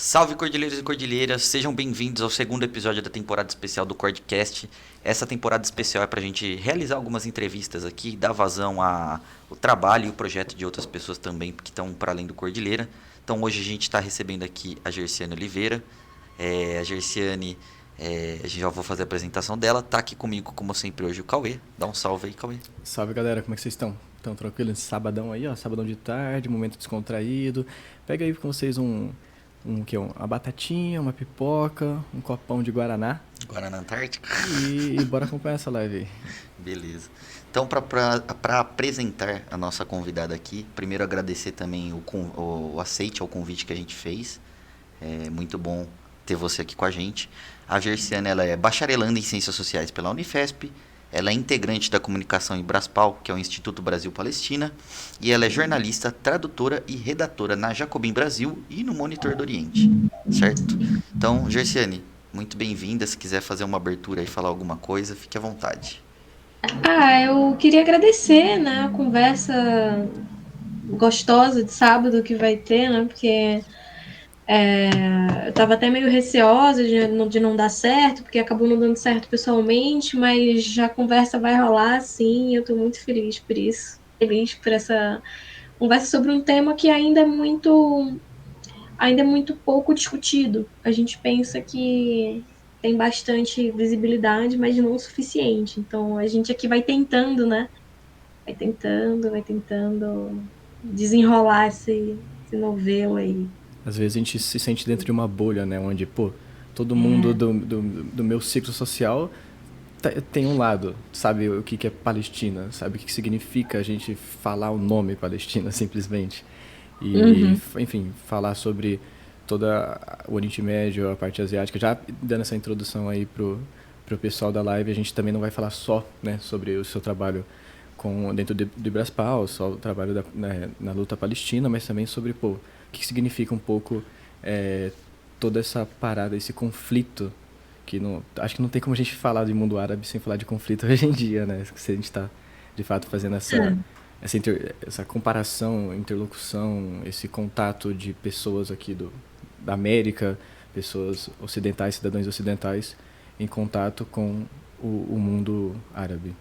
Salve cordilheiros e cordilheiras, sejam bem-vindos ao segundo episódio da temporada especial do Cordcast. Essa temporada especial é para a gente realizar algumas entrevistas aqui, dar vazão ao trabalho e o projeto de outras pessoas também que estão para além do Cordilheira. Então hoje a gente está recebendo aqui a Gerciane Oliveira. A Gerciane, a gente já vou fazer a apresentação dela. Tá aqui comigo, como sempre, hoje o Cauê. Dá um salve aí, Cauê. Salve galera, como é que vocês estão? Estão tranquilo esse sabadão aí, ó? Sabadão de tarde, momento descontraído. Pega aí com vocês uma batatinha, uma pipoca, um copão de guaraná Guaraná Antártica. e bora acompanhar essa live aí. Beleza. Então, para apresentar a nossa convidada aqui, primeiro agradecer também o aceite ao convite que a gente fez. É muito bom ter você aqui com a gente. A Gerciane, ela é bacharelanda em Ciências Sociais pela Unifesp. Ela é integrante da comunicação em Braspal, que é o Instituto Brasil-Palestina. E ela é jornalista, tradutora e redatora na Jacobin Brasil e no Monitor do Oriente. Certo? Então, Gerciane, muito bem-vinda. Se quiser fazer uma abertura e falar alguma coisa, fique à vontade. Eu queria agradecer, né, a conversa gostosa de sábado que vai ter, né, porque eu tava até meio receosa de não dar certo, porque acabou não dando certo pessoalmente, mas já a conversa vai rolar, sim, e eu tô muito feliz por isso. Feliz por essa conversa sobre um tema que ainda é muito pouco discutido. A gente pensa que tem bastante visibilidade, mas não o suficiente. Então a gente aqui vai tentando, né? Vai tentando desenrolar esse novelo aí. Às vezes a gente se sente dentro de uma bolha, né? Onde, pô, todo mundo É, do meu ciclo social tem um lado, sabe o que é Palestina, sabe o que significa a gente falar o nome Palestina, simplesmente. E, uhum. enfim, falar sobre toda o Oriente Médio, a parte asiática. Já dando essa introdução aí pro pessoal da live, a gente também não vai falar só, né, sobre o seu trabalho dentro do Ibraspal, só o trabalho na luta palestina, mas também sobre, pô, o que significa um pouco toda essa parada, esse conflito que acho que não tem como a gente falar de mundo árabe sem falar de conflito hoje em dia, né? Se a gente está de fato fazendo essa comparação, interlocução, esse contato de pessoas aqui da América, pessoas ocidentais, cidadãos ocidentais, em contato com o mundo árabe.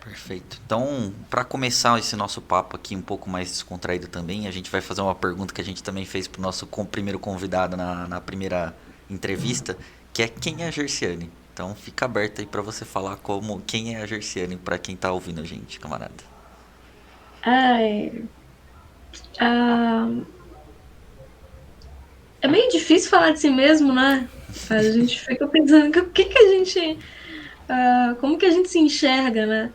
Perfeito. Então, para começar esse nosso papo aqui um pouco mais descontraído também, a gente vai fazer uma pergunta que a gente também fez para o nosso primeiro convidado na primeira entrevista, que é quem é a Gerciane? Então, fica aberto aí para você falar quem é a Gerciane para quem tá ouvindo a gente, camarada. Ai, ah, é meio difícil falar de si mesmo, né? A gente fica pensando que o que a gente. Como que a gente se enxerga, né?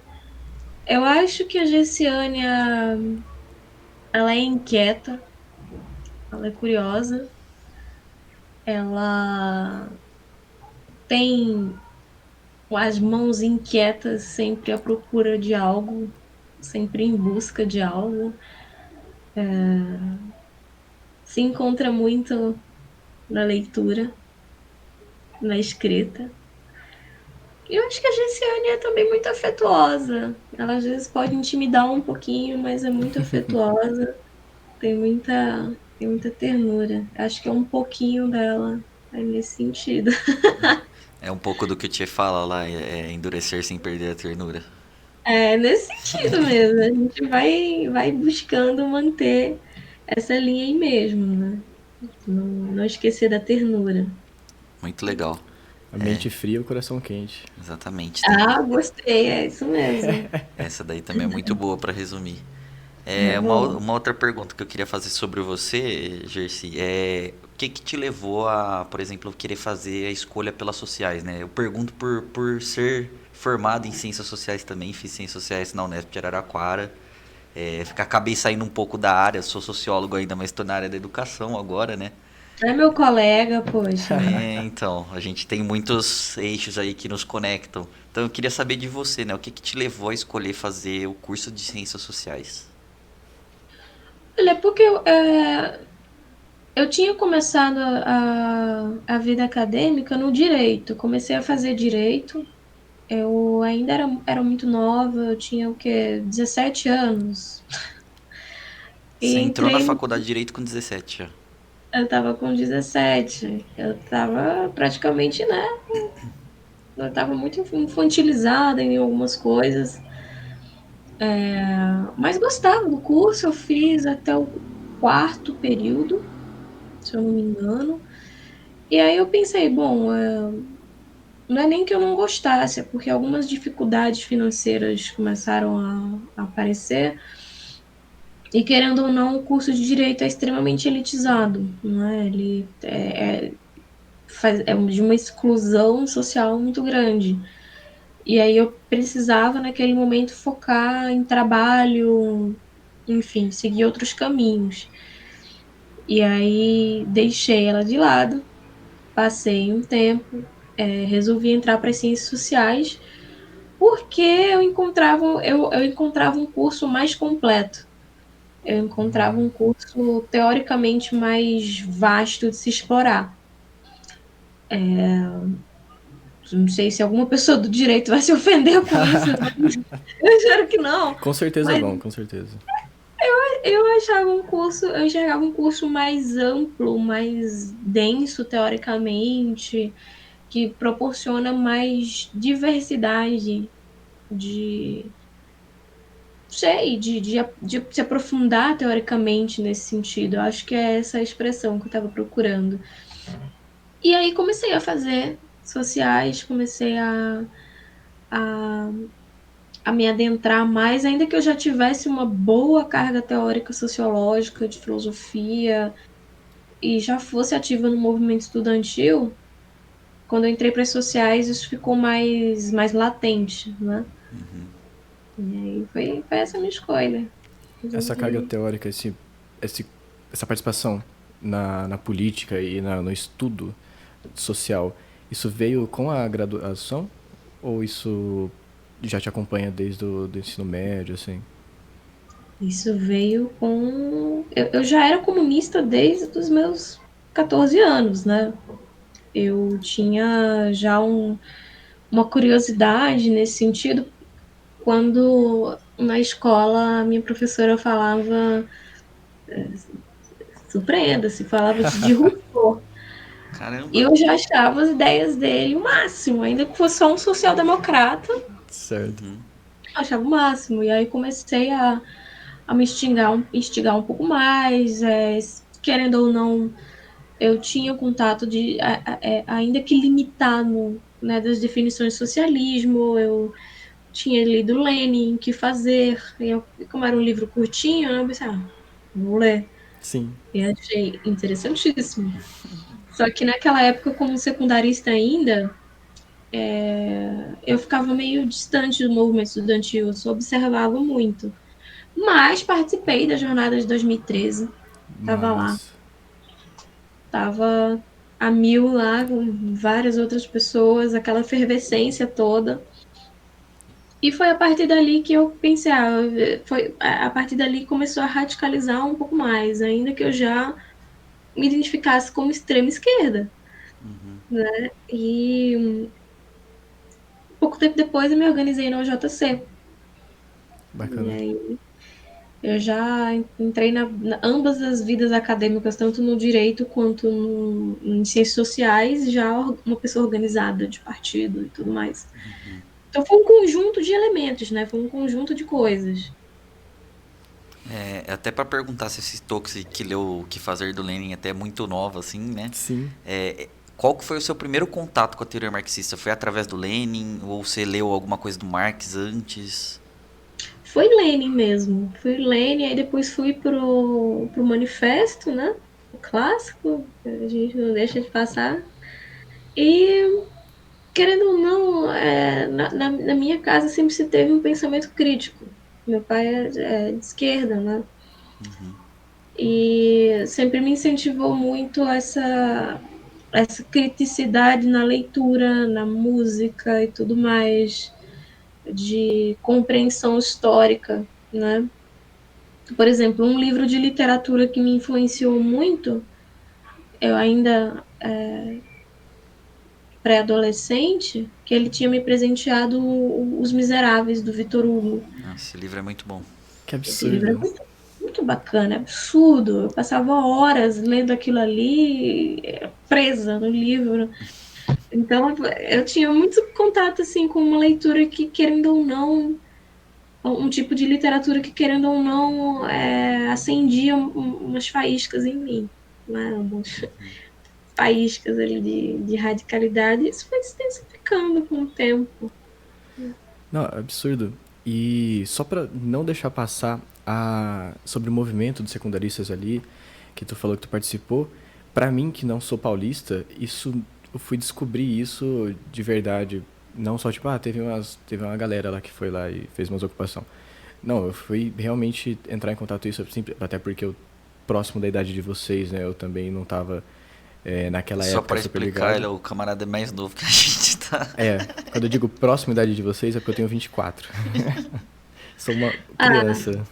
Eu acho que a Gessiânia, ela é inquieta, ela é curiosa, ela tem as mãos inquietas, sempre à procura de algo, sempre em busca de algo. Se encontra muito na leitura, na escrita. E eu acho que a Gessiane é também muito afetuosa. Ela às vezes pode intimidar um pouquinho, mas é muito afetuosa. Tem muita ternura. Acho que é um pouquinho dela aí nesse sentido. É um pouco do que o Tchê fala lá, é endurecer sem perder a ternura. É nesse sentido mesmo. A gente vai buscando manter essa linha aí mesmo, né? Não esquecer da ternura. Muito legal. A mente fria e o coração quente. Exatamente. Gostei, é isso mesmo. Essa daí também é muito boa para resumir. É bom. Uma outra pergunta que eu queria fazer sobre você, Jersey, é o que que te levou a, por exemplo, querer fazer a escolha pelas sociais, né? Eu pergunto por ser formado em ciências sociais também, fiz ciências sociais na Unesp de Araraquara. Acabei saindo um pouco da área, sou sociólogo ainda, mas estou na área da educação agora, né? É meu colega, poxa. Então, a gente tem muitos eixos aí que nos conectam. Então, eu queria saber de você, né? O que que te levou a escolher fazer o curso de ciências sociais? Olha, porque eu tinha começado a vida acadêmica no direito. Comecei a fazer direito. Eu ainda era muito nova, eu tinha o quê? 17 anos. E Você entrou na entrei no. faculdade de Direito com 17 já. Eu tava com 17. Eu tava praticamente, né? Eu tava muito infantilizada em algumas coisas. Mas gostava do curso, eu fiz até o quarto período, se eu não me engano. E aí eu pensei, bom, não é nem que eu não gostasse, é porque algumas dificuldades financeiras começaram a aparecer. E querendo ou não, o curso de direito é extremamente elitizado, não é? Ele é de uma exclusão social muito grande. E aí eu precisava, naquele momento, focar em trabalho, enfim, seguir outros caminhos. E aí deixei ela de lado, passei um tempo, resolvi entrar para as ciências sociais, porque eu encontrava um curso mais completo. Eu encontrava um curso teoricamente mais vasto de se explorar. Não sei se alguma pessoa do direito vai se ofender com isso, mas eu espero que não. Com certeza Mas vão, com certeza. eu enxergava um curso mais amplo, mais denso teoricamente, que proporciona mais diversidade de, sei, de se aprofundar teoricamente nesse sentido. Eu acho que é essa a expressão que eu estava procurando. E aí comecei a fazer sociais, comecei a, a me adentrar mais, ainda que eu já tivesse uma boa carga teórica sociológica, de filosofia, e já fosse ativa no movimento estudantil, quando eu entrei para as sociais, isso ficou mais latente, né? E aí foi essa a minha escolha. Essa carga Resolvi. teórica, esse, essa participação na política e no estudo social, isso veio com a graduação? Ou isso já te acompanha desde o do ensino médio, assim? Isso veio com. Eu já era comunista desde os meus 14 anos, né? Eu tinha já uma curiosidade nesse sentido quando na escola a minha professora falava, surpreenda-se, falava de Rousseau. E Caramba! eu já achava as ideias dele o máximo, ainda que fosse só um social-democrata, eu Certo. achava o máximo. E aí comecei a me instigar um pouco mais, querendo ou não, eu tinha contato ainda que limitado, né, das definições de socialismo, eu tinha lido Lenin, Que Fazer, e como era um livro curtinho, eu pensei, vou ler. Sim. E achei interessantíssimo. Só que naquela época, como secundarista ainda, eu ficava meio distante do movimento estudantil, eu só observava muito. Mas participei da jornada de 2013, estava lá, Mas. estava a mil lá com várias outras pessoas, aquela efervescência toda. E foi a partir dali que eu pensei, foi a partir dali que começou a radicalizar um pouco mais, ainda que eu já me identificasse como extrema esquerda, né? E pouco tempo depois eu me organizei na OJC. E Bacana. aí eu já entrei ambas as vidas acadêmicas, tanto no direito quanto em ciências sociais, já uma pessoa organizada de partido e tudo mais. Então foi um conjunto de elementos, né? Foi um conjunto de coisas. Até para perguntar se esse Toxic que leu O Que Fazer do Lenin até é muito nova, assim, né? Sim. Qual que foi o seu primeiro contato com a teoria marxista? Foi através do Lenin ou você leu alguma coisa do Marx antes? Foi Lenin mesmo. Fui Lenin, aí depois fui pro manifesto, né? O clássico, que a gente não deixa de passar. E, querendo ou não, na minha casa sempre se teve um pensamento crítico. Meu pai é de esquerda, né? E sempre me incentivou muito essa criticidade na leitura, na música e tudo mais, de compreensão histórica, né? Por exemplo, um livro de literatura que me influenciou muito, eu ainda pré-adolescente, que ele tinha me presenteado Os Miseráveis, do Victor Hugo. Esse livro é muito bom. Que Esse livro é absurdo. muito muito bacana, é absurdo. Eu passava horas lendo aquilo ali, presa no livro. Então, eu tinha muito contato, assim, com uma leitura que, querendo ou não, um tipo de literatura que, querendo ou não, acendia umas faíscas em mim, né? Umas faíscas ali de radicalidade. Isso foi se intensificando com o tempo. Não, absurdo. E só pra não deixar passar sobre o movimento dos secundaristas ali, que tu falou que tu participou, pra mim que não sou paulista, isso eu fui descobrir isso de verdade, não só tipo, teve uma galera lá que foi lá e fez umas ocupação. Não, eu fui realmente entrar em contato com isso, até porque eu próximo da idade de vocês, né? Eu também não tava naquela Só época pra super explicar, ele ligado. é o camarada mais novo que a gente tá. Quando eu digo próxima idade de vocês é porque eu tenho 24. Sou uma Ah, criança. eu vou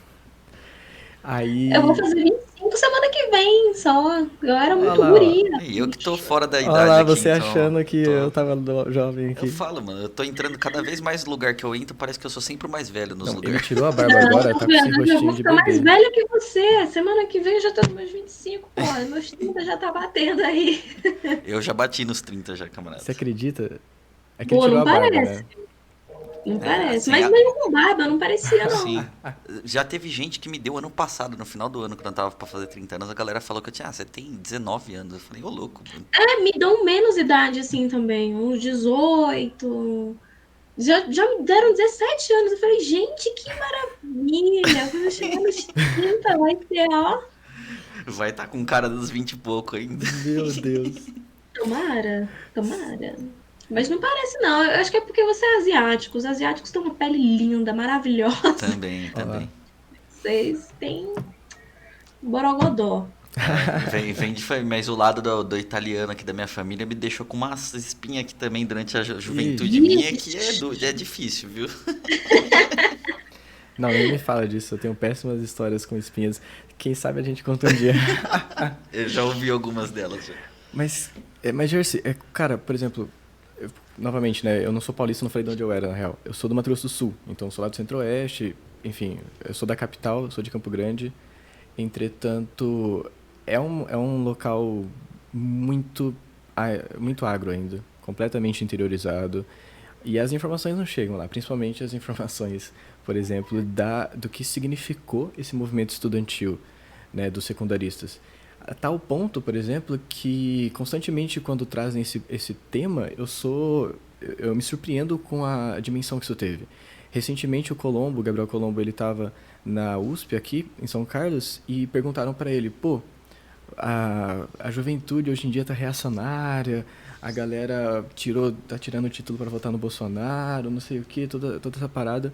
Aí. fazer 25 semana que vem só. Eu era Olha muito lá, ó. guria, E eu que tô bicho. fora da Olha idade lá, aqui, você então. achando que eu Tô... tava jovem Eu aqui. falo, mano, eu tô entrando cada vez mais no lugar que eu entro, parece que eu sou sempre o mais velho nos Não, ele lugares. tirou a barba Não, agora, tá tá com esse vendo? Eu já vou rostinho de ficar mais bebê. velha que você. Semana que vem eu já tô nos meus 25, pô. Meus 30 já tá batendo aí. Eu já bati nos 30 já, camarada. Você acredita? É que ele Pô, tirou não a barba, né? parece. Não É, parece. assim, Mas mesmo com barba, não parecia, não. sim. Já teve gente que me deu ano passado, no final do ano, quando eu tava pra fazer 30 anos, a galera falou que eu tinha, você tem 19 anos. Eu falei, ô louco, mano. Me dão menos idade, assim, também. Uns 18. Já me deram 17 anos. Eu falei, gente, que maravilha. Quando eu chegar nos 30 vai ser, ó. Vai estar com cara dos 20 e pouco ainda. Meu Deus. Tomara, tomara. Mas não parece, não. Eu acho que é porque você é asiático. Os asiáticos têm uma pele linda, maravilhosa. Também, Olha lá. também. Vocês têm borogodó. Vem de família, mas o lado do italiano aqui da minha família me deixou com uma espinha aqui também durante a juventude Ixi. minha, que é difícil, viu? Não, nem me fala disso. Eu tenho péssimas histórias com espinhas. Quem sabe a gente conta um dia. Eu já ouvi algumas delas já. Mas Jersey, cara, por exemplo, novamente, né? Eu não sou paulista, não falei de onde eu era, na real. Eu sou do Mato Grosso do Sul, então eu sou lá do Centro-Oeste, enfim, eu sou da capital, eu sou de Campo Grande. Entretanto, é um local muito, muito agro ainda, completamente interiorizado. E as informações não chegam lá, principalmente as informações, por exemplo, do que significou esse movimento estudantil, né, dos secundaristas. A tal ponto, por exemplo, que constantemente quando trazem esse tema, eu me surpreendo com a dimensão que isso teve. Recentemente o Gabriel Colombo, ele estava na USP aqui, em São Carlos, e perguntaram para ele, pô, a juventude hoje em dia tá reacionária, a galera tá tirando o título para votar no Bolsonaro, não sei o que, toda essa parada.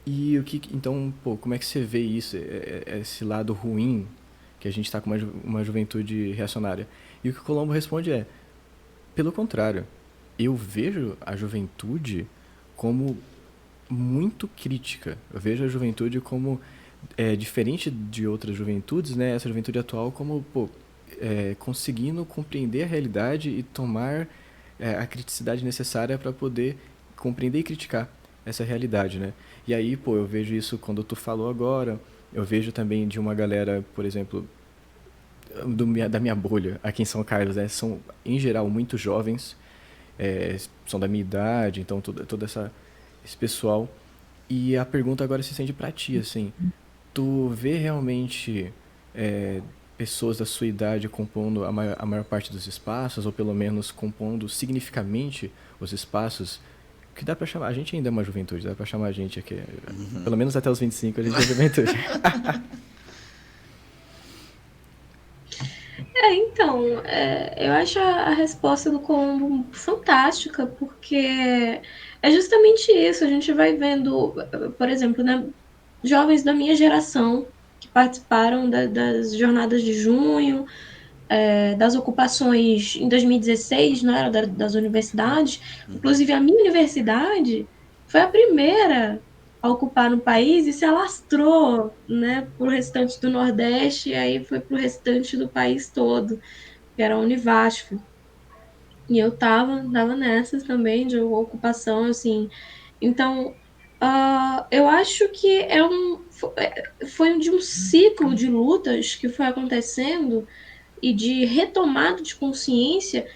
E então, pô, como é que você vê isso, esse lado ruim que a gente está com uma juventude reacionária? E o que o Colombo responde pelo contrário, eu vejo a juventude como muito crítica. Eu vejo a juventude como diferente de outras juventudes, né? Essa juventude atual como, pô, conseguindo compreender a realidade e tomar a criticidade necessária para poder compreender e criticar essa realidade, né? E aí, pô, eu vejo isso quando tu falou agora, eu vejo também de uma galera, por exemplo, da minha bolha, aqui em São Carlos, né? São, em geral, muito jovens, são da minha idade, então todo esse pessoal. E a pergunta agora se estende pra ti, assim, tu vê realmente pessoas da sua idade compondo a maior parte dos espaços, ou pelo menos compondo significativamente os espaços que dá pra chamar, a gente ainda é uma juventude, dá pra chamar a gente aqui, pelo menos até os 25 a gente é juventude. Então, eu acho a resposta do Colombo fantástica, porque é justamente isso. A gente vai vendo, por exemplo, né, jovens da minha geração que participaram das jornadas de junho, das ocupações em 2016, né, das universidades. Inclusive, a minha universidade foi a primeira a ocupar no país e se alastrou, né, para o restante do Nordeste e aí foi para o restante do país todo, que era a Univasf. E eu tava nessas também, de ocupação, assim. Então, Eu acho que foi de um ciclo de lutas que foi acontecendo e de retomada de consciência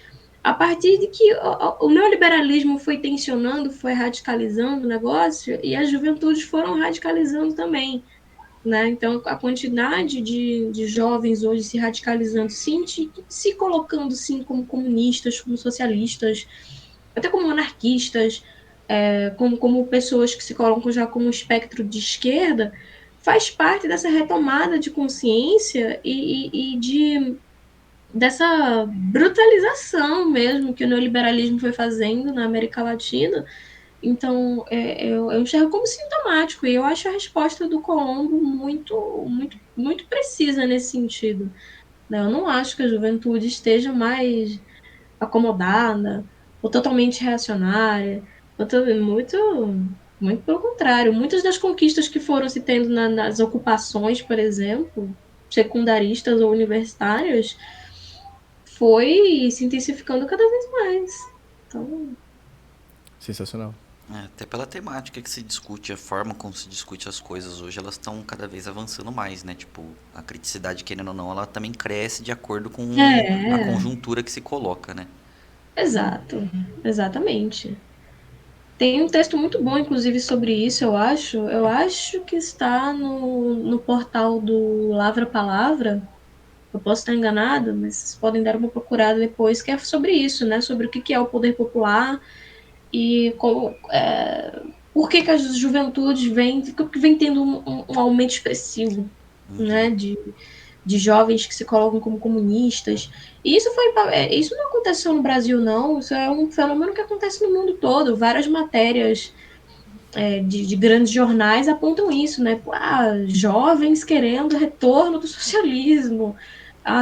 a partir de que o neoliberalismo foi tensionando, foi radicalizando o negócio e as juventudes foram radicalizando também, né? Então, a quantidade de jovens hoje se radicalizando, se colocando, sim, como comunistas, como socialistas, até como anarquistas, como pessoas que se colocam já como espectro de esquerda, faz parte dessa retomada de consciência dessa brutalização mesmo que o neoliberalismo foi fazendo na América Latina. Então, eu enxergo como sintomático e eu acho a resposta do Colombo muito precisa nesse sentido, né? Eu não acho que a juventude esteja mais acomodada ou totalmente reacionária. Muito, muito pelo contrário. Muitas das conquistas que foram se tendo nas ocupações, por exemplo, secundaristas ou universitárias, foi se intensificando cada vez mais. Então, Sensacional. Até pela temática que se discute, a forma como se discute as coisas hoje, elas estão cada vez avançando mais, né? Tipo, a criticidade, querendo ou não, ela também cresce de acordo com a é, conjuntura que se coloca, né? exato, exatamente. Tem um texto muito bom, inclusive, sobre isso, eu acho. Eu acho que está no portal do Lavra Palavra. Eu posso estar enganada, mas vocês podem dar uma procurada depois, que é sobre isso, né? Sobre o que é o poder popular e por que as juventudes vem tendo um aumento expressivo, né? De jovens que se colocam como comunistas. E isso não aconteceu no Brasil, não. Isso é um fenômeno que acontece no mundo todo. Várias matérias de grandes jornais apontam isso, né? Jovens querendo retorno do socialismo,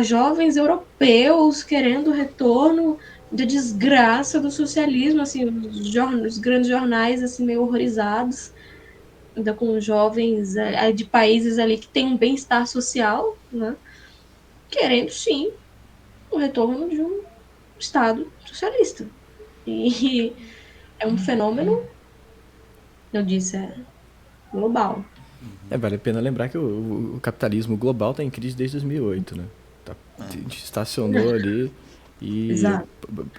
jovens europeus querendo retorno da desgraça do socialismo, assim, os grandes jornais assim meio horrorizados, ainda com jovens de países ali que têm um bem-estar social, né? Querendo sim o retorno de um Estado socialista. E é um fenômeno, eu disse, global. Vale a pena lembrar que o capitalismo global está em crise desde 2008, né? Tá, a gente estacionou ali e Exato.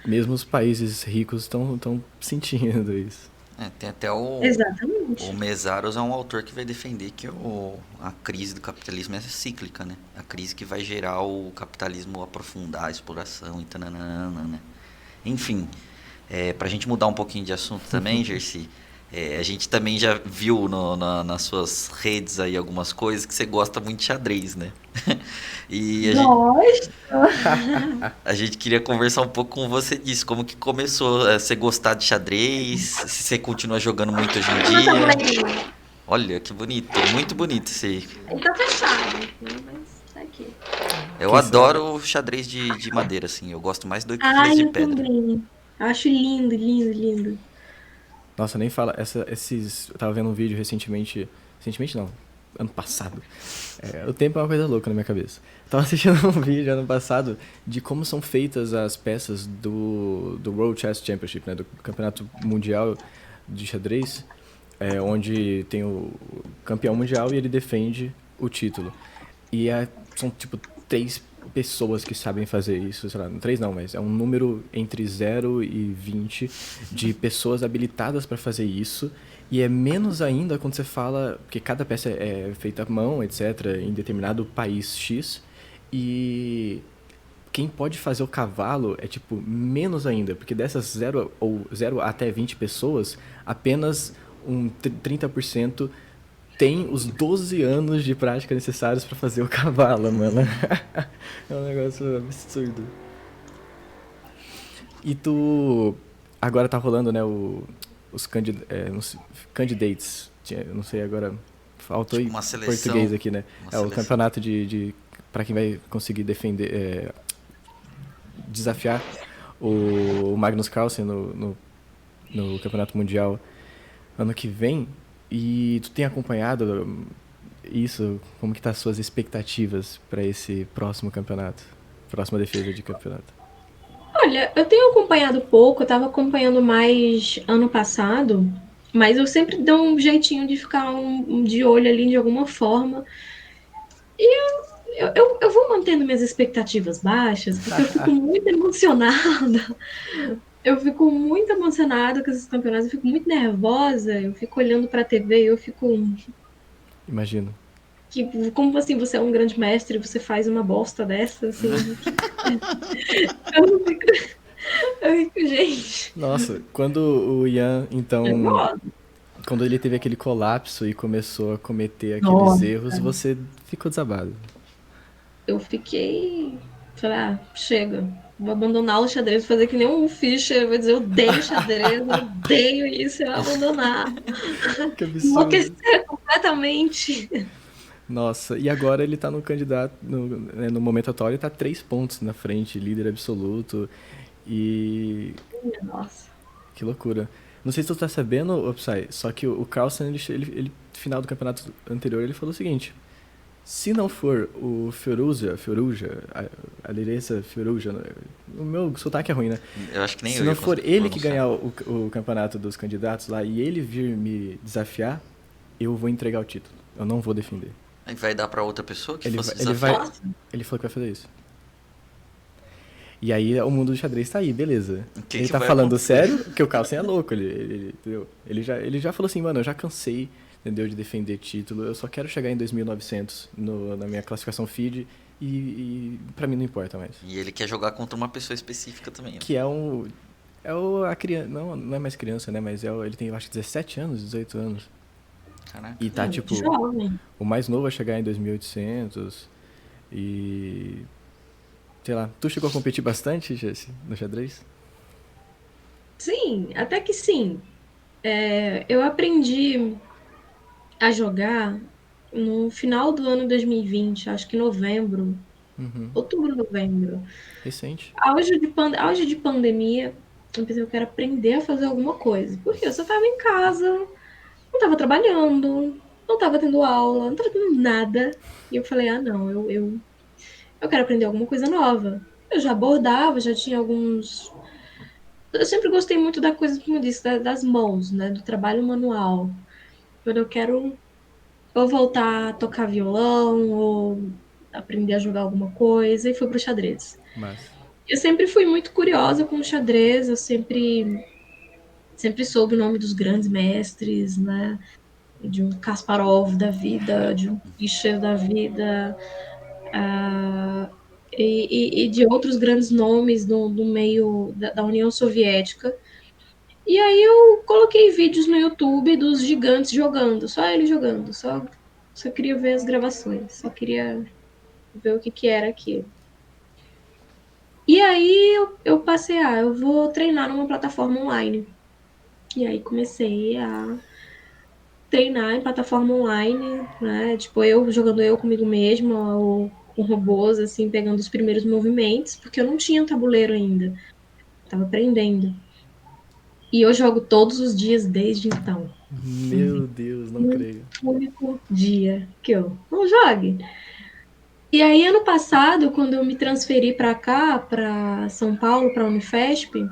mesmo os países ricos estão sentindo isso. Tem até o Exatamente. Mesaros é um autor que vai defender que a crise do capitalismo é cíclica, né? A crise que vai gerar o capitalismo aprofundar a exploração e tananana, né? Enfim, pra gente mudar um pouquinho de assunto também, Jersey, a gente também já viu nas suas redes aí algumas coisas que você gosta muito de xadrez, né? E Gosto. a gente queria conversar um pouco com você disso, como que começou você gostar de xadrez, se você continua jogando muito hoje em Cadê meu dia. tabuleirinho? Olha, que bonito, muito bonito esse aí. Ele tá fechado, né, mas tá aqui. Eu Quem sabe? adoro o xadrez de madeira, assim, eu gosto mais do que aqueles Ai, de eu pedra. também. Acho lindo, lindo, lindo. Nossa, nem fala. Eu tava vendo um vídeo recentemente. Recentemente não, ano passado. O tempo é uma coisa louca na minha cabeça. Tava assistindo um vídeo ano passado de como são feitas as peças do World Chess Championship, né? Do Campeonato Mundial de Xadrez, onde tem o campeão mundial e ele defende o título. São tipo 3 pessoas que sabem fazer isso, sei lá, 3 não, mas é um número entre 0 e 20 de pessoas habilitadas para fazer isso. E é menos ainda quando você fala que cada peça é feita à mão, etc., em determinado país X. E quem pode fazer o cavalo é tipo menos ainda, porque dessas 0 até 20 pessoas, apenas 30% tem os 12 anos de prática necessários pra fazer o cavalo, mano. É um negócio absurdo. E tu. Agora tá rolando, né? Os candidates. Eu não sei agora. Faltou Tipo em uma seleção, português aqui, né? uma O seleção. campeonato pra quem vai conseguir defender. Desafiar o Magnus Carlsen no Campeonato Mundial ano que vem. E tu tem acompanhado isso? Como que tá as suas expectativas para esse próximo campeonato? Próxima defesa de campeonato. Olha, eu tenho acompanhado pouco, eu tava acompanhando mais ano passado, Mas eu sempre dou um jeitinho de ficar de olho ali de alguma forma. Eu vou mantendo minhas expectativas baixas, porque eu fico muito emocionada. Eu fico muito emocionada com esses campeonatos, eu fico muito nervosa, eu fico olhando pra TV e eu fico. Imagino. Como assim você é um grande mestre e você faz uma bosta dessa? Assim, eu fico, gente. Nossa, quando o Ian, então, Nervosa. quando ele teve aquele colapso e começou a cometer aqueles Nossa. erros, você ficou desabado. Eu fiquei. Falei, chega. Vou abandonar o xadrez, fazer que nem um Fischer, vou dizer, eu odeio xadrez, eu odeio isso, eu vou abandonar. Que absurdo. Enlouquecer completamente. Nossa, e agora ele tá no candidato, no momento atual, ele tá 3 pontos na frente, líder absoluto. E Nossa. que loucura. Não sei se tu tá sabendo, Opsai, só que o Carlsen, ele, final do campeonato anterior, ele falou o seguinte: se não for o Fioruja, a Leresa Fioruja, o meu sotaque é ruim, né? Eu acho que nem Se eu não ia for conseguir ele que pronunciar. ganhar o campeonato dos candidatos lá e ele vir me desafiar, eu vou entregar o título. Eu não vou defender. Aí vai dar pra outra pessoa que Ele fosse vai, ele vai, desafiar? Nossa. ele falou que vai fazer isso. E aí o mundo do xadrez tá aí, beleza. O que Ele que tá vai falando acontecer? sério, porque o Carlsen é louco, entendeu? Ele já falou assim, mano, eu já cansei, entendeu, de defender título, eu só quero chegar em 2900 na minha classificação feed e pra mim não importa mais. E ele quer jogar contra uma pessoa específica também, né? Que a criança, não é mais criança, né, mas ele tem, eu acho que 17 anos, 18 anos. Caraca. E tá, Muito tipo, jovem. o mais novo a chegar em 2800 e... Sei lá, tu chegou a competir bastante, Jesse, no xadrez? Sim, até que sim. Eu aprendi a jogar no final do ano 2020, acho que novembro, Uhum. outubro, novembro. Recente. Auge de pandemia, eu pensei, eu quero aprender a fazer alguma coisa. Porque eu só estava em casa, não estava trabalhando, não estava tendo aula, não estava tendo nada. E eu falei, não, eu quero aprender alguma coisa nova. Eu já bordava, já tinha alguns. Eu sempre gostei muito da coisa, como eu disse, das mãos, né? Do trabalho manual. Quando eu quero ou voltar a tocar violão, ou aprender a jogar alguma coisa, e fui pro xadrez. Mas, Eu sempre fui muito curiosa com o xadrez, eu sempre soube o nome dos grandes mestres, né? De um Kasparov da vida, de um Fischer da vida, e de outros grandes nomes do meio da União Soviética. E aí eu coloquei vídeos no YouTube dos gigantes jogando, só ele jogando, só queria ver as gravações, só queria ver o que era aquilo. E aí eu passei, eu vou treinar numa plataforma online. E aí comecei a treinar em plataforma online, né? Tipo, eu jogando eu comigo mesma, ou com robôs, assim, pegando os primeiros movimentos, porque eu não tinha tabuleiro ainda. Tava aprendendo. E eu jogo todos os dias desde então. Não meu tem Deus, não um creio. único dia que eu não jogue. E aí, ano passado, quando eu me transferi para cá, para São Paulo, para a Unifesp,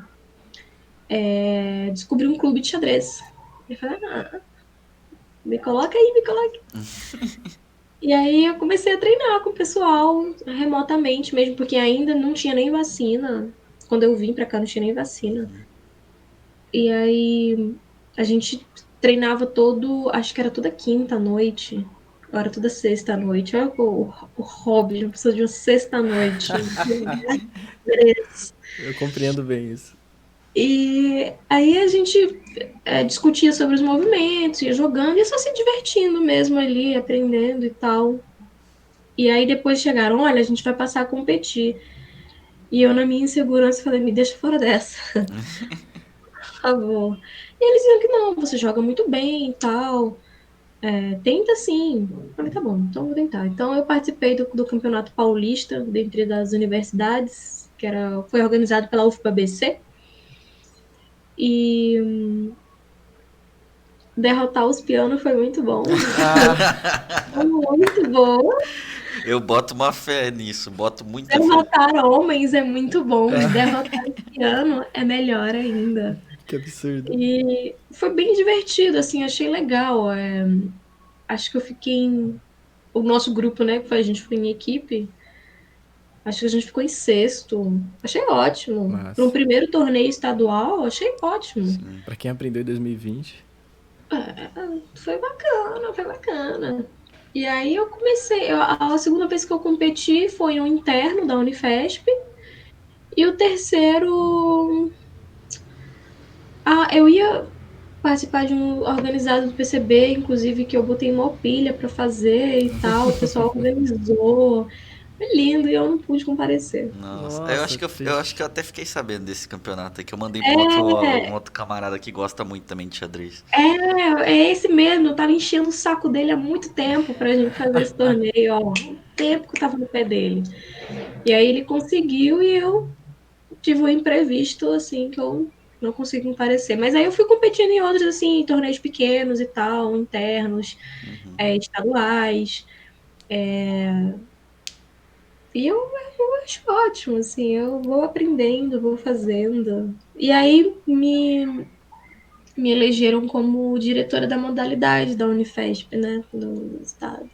descobri um clube de xadrez. Eu falei, me coloca aí, me coloca. E aí eu comecei a treinar com o pessoal remotamente mesmo, porque ainda não tinha nem vacina. Quando eu vim para cá, não tinha nem vacina. E aí a gente treinava acho que era toda quinta à noite. Agora toda sexta à noite. Olha o hobby, uma pessoa de uma sexta à noite. Eu compreendo bem isso. E aí a gente discutia sobre os movimentos, ia jogando, e só se divertindo mesmo ali, aprendendo e tal. E aí depois chegaram, olha, a gente vai passar a competir. E eu, na minha insegurança, falei, me deixa fora dessa, por favor. E eles diziam que não, você joga muito bem e tal. Tenta sim. Eu falei, tá bom, então vou tentar. Então eu participei do Campeonato Paulista, dentre das universidades, foi organizado pela UFPA-BC. E derrotar os pianos foi muito bom. Foi muito bom. Eu boto uma fé nisso, boto muita fé. Derrotar homens é muito bom. Derrotar os piano é melhor ainda. Que absurdo. E foi bem divertido, assim, achei legal. Acho que eu fiquei em... O nosso grupo, né, que a gente foi em equipe, acho que a gente ficou em sexto. Achei ótimo. Para um Mas, primeiro torneio estadual, achei ótimo. Sim. pra quem aprendeu em 2020, Foi bacana, foi bacana. E aí eu comecei, a segunda vez que eu competi foi um interno da Unifesp, e o terceiro, eu ia participar de um organizado do PCB, inclusive que eu botei uma pilha para fazer e tal, o pessoal organizou. Foi lindo e eu não pude comparecer. Nossa, nossa, que eu acho triste. que eu até fiquei sabendo desse campeonato aí, que eu mandei pra um É, outro camarada que gosta muito também de xadrez. é esse mesmo, eu tava enchendo o saco dele há muito tempo pra gente fazer esse torneio, ó. O tempo que eu tava no pé dele. E aí ele conseguiu e eu tive um imprevisto, assim, que eu não consegui comparecer. Mas aí eu fui competindo em outros, assim, torneios pequenos e tal, internos, Uhum. estaduais. E eu acho ótimo, assim, eu vou aprendendo, vou fazendo. E aí me elegeram como diretora da modalidade da Unifesp, né, do estado.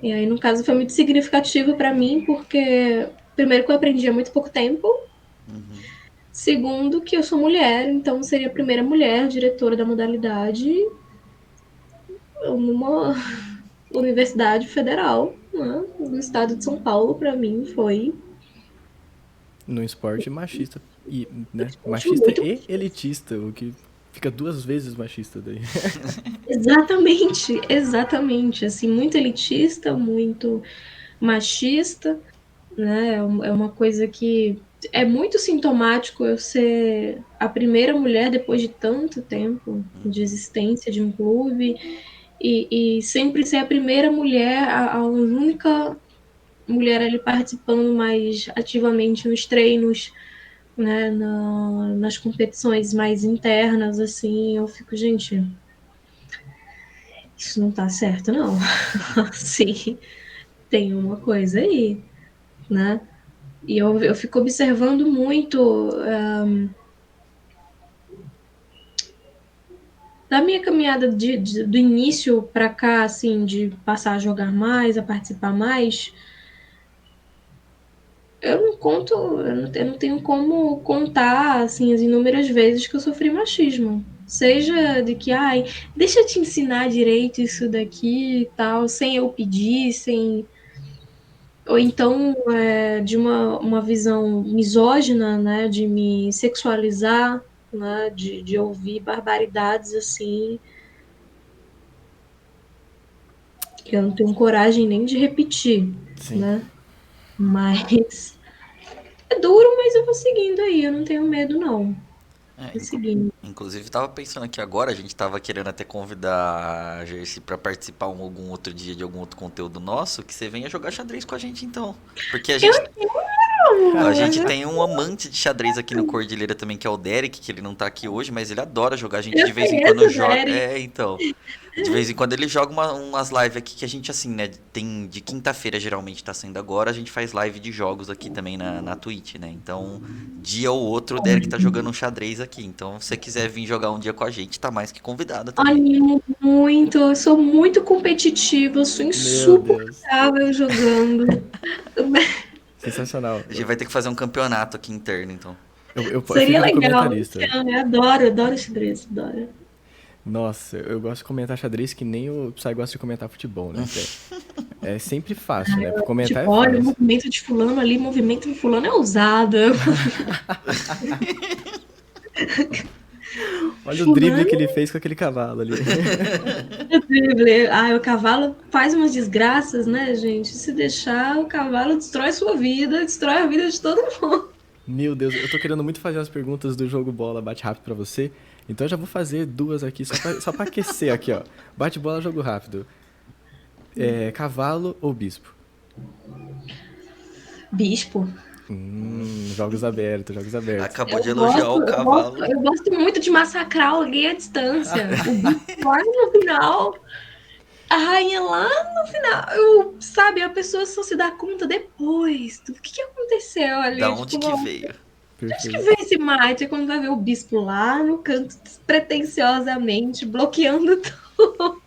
E aí, no caso, foi muito significativo para mim, porque, primeiro, que eu aprendi há muito pouco tempo, Uhum. segundo, que eu sou mulher, então seria a primeira mulher diretora da modalidade numa universidade federal, né, do estado de São Paulo. Para mim foi Num esporte machista e, né, machista muito. e elitista, o que fica duas vezes machista daí. Exatamente, exatamente, assim, muito elitista, muito machista, né? É uma coisa que é muito sintomático eu ser a primeira mulher depois de tanto tempo de Uhum. existência de um clube e sempre ser a primeira mulher, a única mulher ali participando mais ativamente nos treinos, né? Nas competições mais internas, assim, eu fico, gente, isso não tá certo, não. Sim, tem uma coisa aí, né? E eu fico observando muito da minha caminhada do início para cá, assim, de passar a jogar mais, a participar mais. Eu não conto, eu não tenho como contar, assim, as inúmeras vezes que eu sofri machismo. Seja de que, ai, deixa eu te ensinar direito isso daqui e tal, sem eu pedir, sem. Ou então de uma visão misógina, né, de me sexualizar, né, de ouvir barbaridades assim, que eu não tenho coragem nem de repetir, Sim. né? Mas é duro, mas eu vou seguindo aí, eu não tenho medo, não. É, Vou seguindo. inclusive, tava pensando aqui agora, a gente tava querendo até convidar a Jersey pra participar algum outro dia de algum outro conteúdo nosso, que você venha jogar xadrez com a gente então. Porque Eu amo, a gente tem um amante de xadrez aqui no Cordilheira também, que é o Derek, que ele não tá aqui hoje, mas ele adora jogar. A gente eu de vez em conheço quando o joga. Derek. É, então. De vez em quando ele joga umas lives aqui que a gente, assim, né? Tem de quinta-feira geralmente tá saindo agora. A gente faz live de jogos aqui também na Twitch, né? Então, dia ou outro o Derek tá jogando um xadrez aqui. Então, se você quiser vir jogar um dia com a gente, tá mais que convidada também. Animo muito, eu sou muito competitiva, eu sou Meu Deus. insuportável jogando. Sensacional. A gente vai ter que fazer um campeonato aqui interno, então. Eu Seria fico de legal. comentarista. Eu adoro, adoro xadrez, adoro. Nossa, eu gosto de comentar xadrez que nem o Psy gosta de comentar futebol, né? Que é sempre fácil, né? Pra comentar Tipo, é olha, o fácil. movimento de fulano ali, o movimento de fulano é ousado. Olha o drible que Fulano ele fez com aquele cavalo ali. é drible. Ah, o cavalo faz umas desgraças, né, gente? Se deixar, o cavalo destrói sua vida, destrói a vida de todo mundo. Meu Deus, eu tô querendo muito fazer as perguntas do jogo bola bate rápido pra você. Então eu já vou fazer duas aqui só pra aquecer aqui, ó. Bate bola, jogo rápido. Cavalo ou bispo? Bispo. Jogos abertos, jogos abertos. Acabou de elogiar o cavalo. Eu gosto muito de massacrar alguém à distância. O bispo lá no final, a rainha lá no final. Sabe, a pessoa só se dá conta depois do que aconteceu Da ali. onde Tipo, que nossa, veio? Onde que Perfeito. vem esse mate? É quando vai ver o bispo lá no canto, despretensiosamente, bloqueando tudo.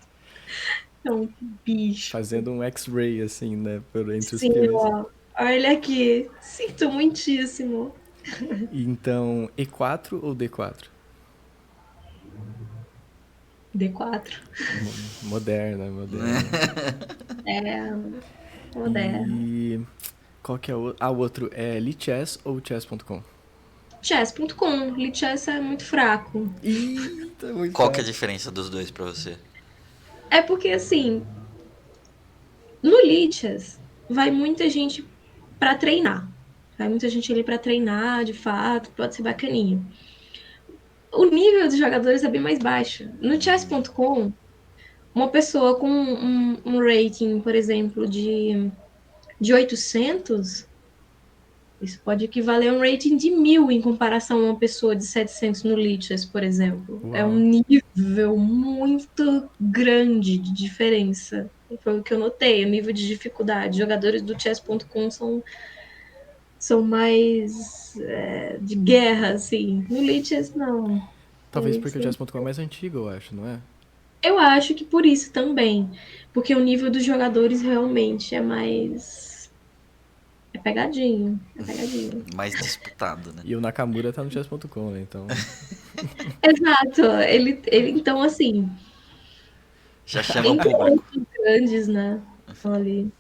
Então, que bicho. Fazendo um X-ray, assim, né? Por entre os Sim, peões. ó. Olha aqui. Sinto muitíssimo. E então, E4 ou D4? D4. Moderna, moderna. É, moderno. E qual que é o... Ah, o outro é Lichess ou chess.com? Chess.com. Lichess é muito fraco. Ih, tá muito Qual que é a fraco. diferença dos dois pra você? É porque, assim, no Lichess vai muita gente para treinar. Vai muita gente ali para treinar, de fato, pode ser bacaninha. O nível dos jogadores é bem mais baixo. No chess.com, uma pessoa com um rating, por exemplo, de 800, isso pode equivaler a um rating de 1000 em comparação a uma pessoa de 700 no Lichess, por exemplo. É um Uau. nível muito grande de diferença. Foi o que eu notei, o nível de dificuldade. Jogadores do chess.com são mais de guerra, assim. No Lichess, não. No Talvez porque o Lichess, chess.com é mais antigo, eu acho, não é? eu acho que por isso também. Porque o nível dos jogadores realmente é mais. É pegadinho. É pegadinho. Mais disputado, né? E o Nakamura tá no chess.com, né? Então, Exato. Então, assim, Já chama público. interesses grandes, né? Ali.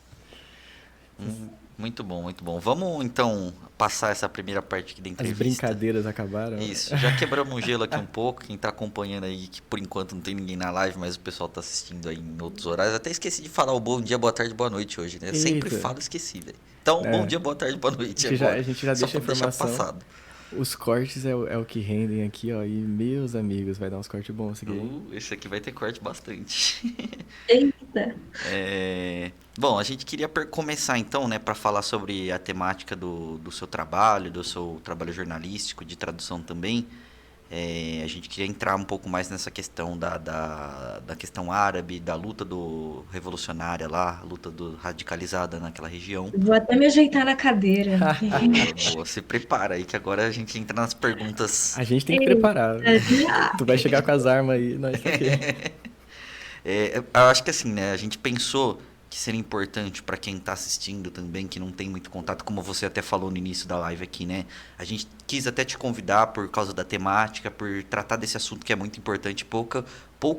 Muito bom, muito bom. Vamos então passar essa primeira parte aqui da as entrevista. brincadeiras acabaram. Isso, já quebramos o gelo aqui um pouco. Quem tá acompanhando aí, que por enquanto não tem ninguém na live, mas o pessoal tá assistindo aí em outros horários. Até esqueci de falar o bom dia, boa tarde, boa noite hoje, né? Eu sempre Eita. falo, esqueci, velho. Então, bom É, dia, boa tarde, boa noite a agora. gente já Só deixa a pra deixar informação. passado. Os cortes é o que rendem aqui, ó. E meus amigos, vai dar uns cortes bons aqui, hein? Esse aqui vai ter corte bastante. Eita. Bom, a gente queria começar então, né, para falar sobre a temática do seu trabalho, do seu trabalho jornalístico, de tradução também. A gente queria entrar um pouco mais nessa questão da questão árabe, da luta do revolucionária lá, a luta do radicalizada naquela região. Vou até me ajeitar na cadeira. Boa, boa. Se prepara aí que agora a gente entra nas perguntas. A gente tem que preparar. Eita, já. Tu vai chegar com as armas aí, nós tá aqui. Eu acho que assim, né? A gente pensou que seria importante para quem está assistindo também, que não tem muito contato, como você até falou no início da live aqui, né? A gente quis até te convidar por causa da temática, por tratar desse assunto que é muito importante, pouco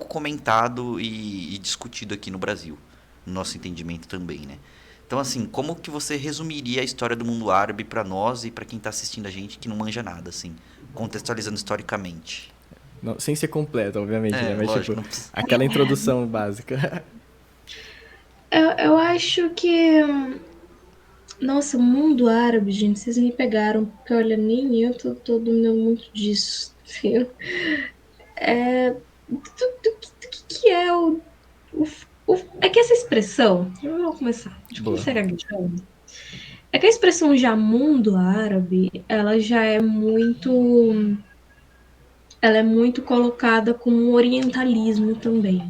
comentado e discutido aqui no Brasil, no nosso entendimento também, né? Então, assim, como que você resumiria a história do mundo árabe para nós e para quem está assistindo a gente que não manja nada, assim, contextualizando historicamente? Não, sem ser completo, obviamente, né? Mas, Lógico, tipo, não precisa. aquela introdução básica. Eu acho que. Nossa, o mundo árabe, gente, vocês me pegaram, porque olha, nem eu tô dominando muito disso, viu? Do que é o, é que essa expressão, eu vou começar, de como Boa. será gaguejando? É que a expressão já mundo árabe, ela é muito colocada como um orientalismo também.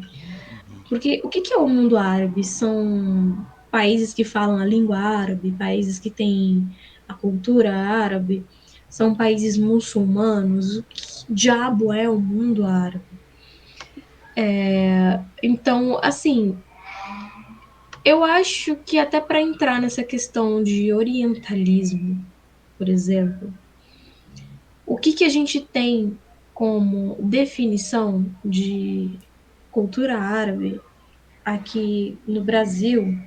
Porque o que é o mundo árabe? São países que falam a língua árabe, países que têm a cultura árabe, são países muçulmanos. O que diabo é o mundo árabe? Então, assim, eu acho que até para entrar nessa questão de orientalismo, por exemplo, o que a gente tem como definição de cultura árabe aqui no Brasil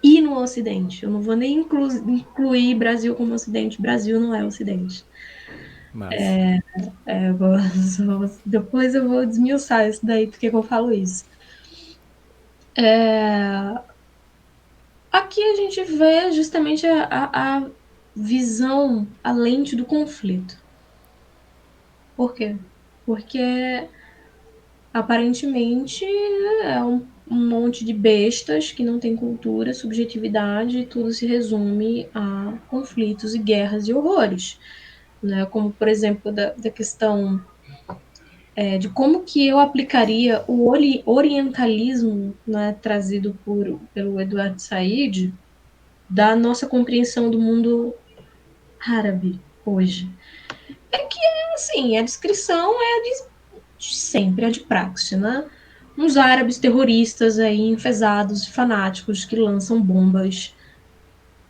e no Ocidente? Eu não vou nem incluir Brasil como Ocidente, Brasil não é Ocidente. Mas, Depois eu vou desmiuçar isso daí, porque eu falo isso. Aqui a gente vê justamente a visão, a lente do conflito. Por quê? Porque aparentemente é um monte de bestas que não tem cultura, subjetividade, e tudo se resume a conflitos e guerras e horrores. Né? Como, por exemplo, da questão de como que eu aplicaria o orientalismo, né, trazido pelo Eduardo Said da nossa compreensão do mundo árabe. hoje. É que, assim, a descrição é de sempre, é de praxe, né? Uns árabes terroristas aí, enfesados, fanáticos, que lançam bombas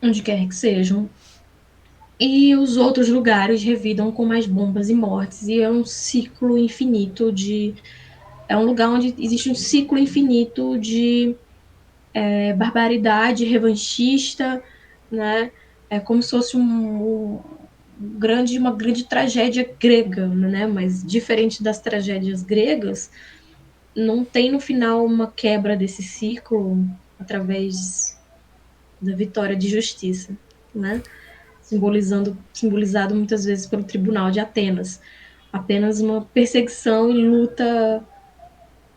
onde quer que sejam. E os outros lugares revidam com mais bombas e mortes. E é um ciclo infinito de. É um lugar onde existe um ciclo infinito de barbaridade revanchista, né? É como se fosse uma grande tragédia grega, né? Mas diferente das tragédias gregas, não tem no final uma quebra desse ciclo através da vitória de justiça, né? Simbolizado muitas vezes pelo Tribunal de Atenas. Apenas uma perseguição e luta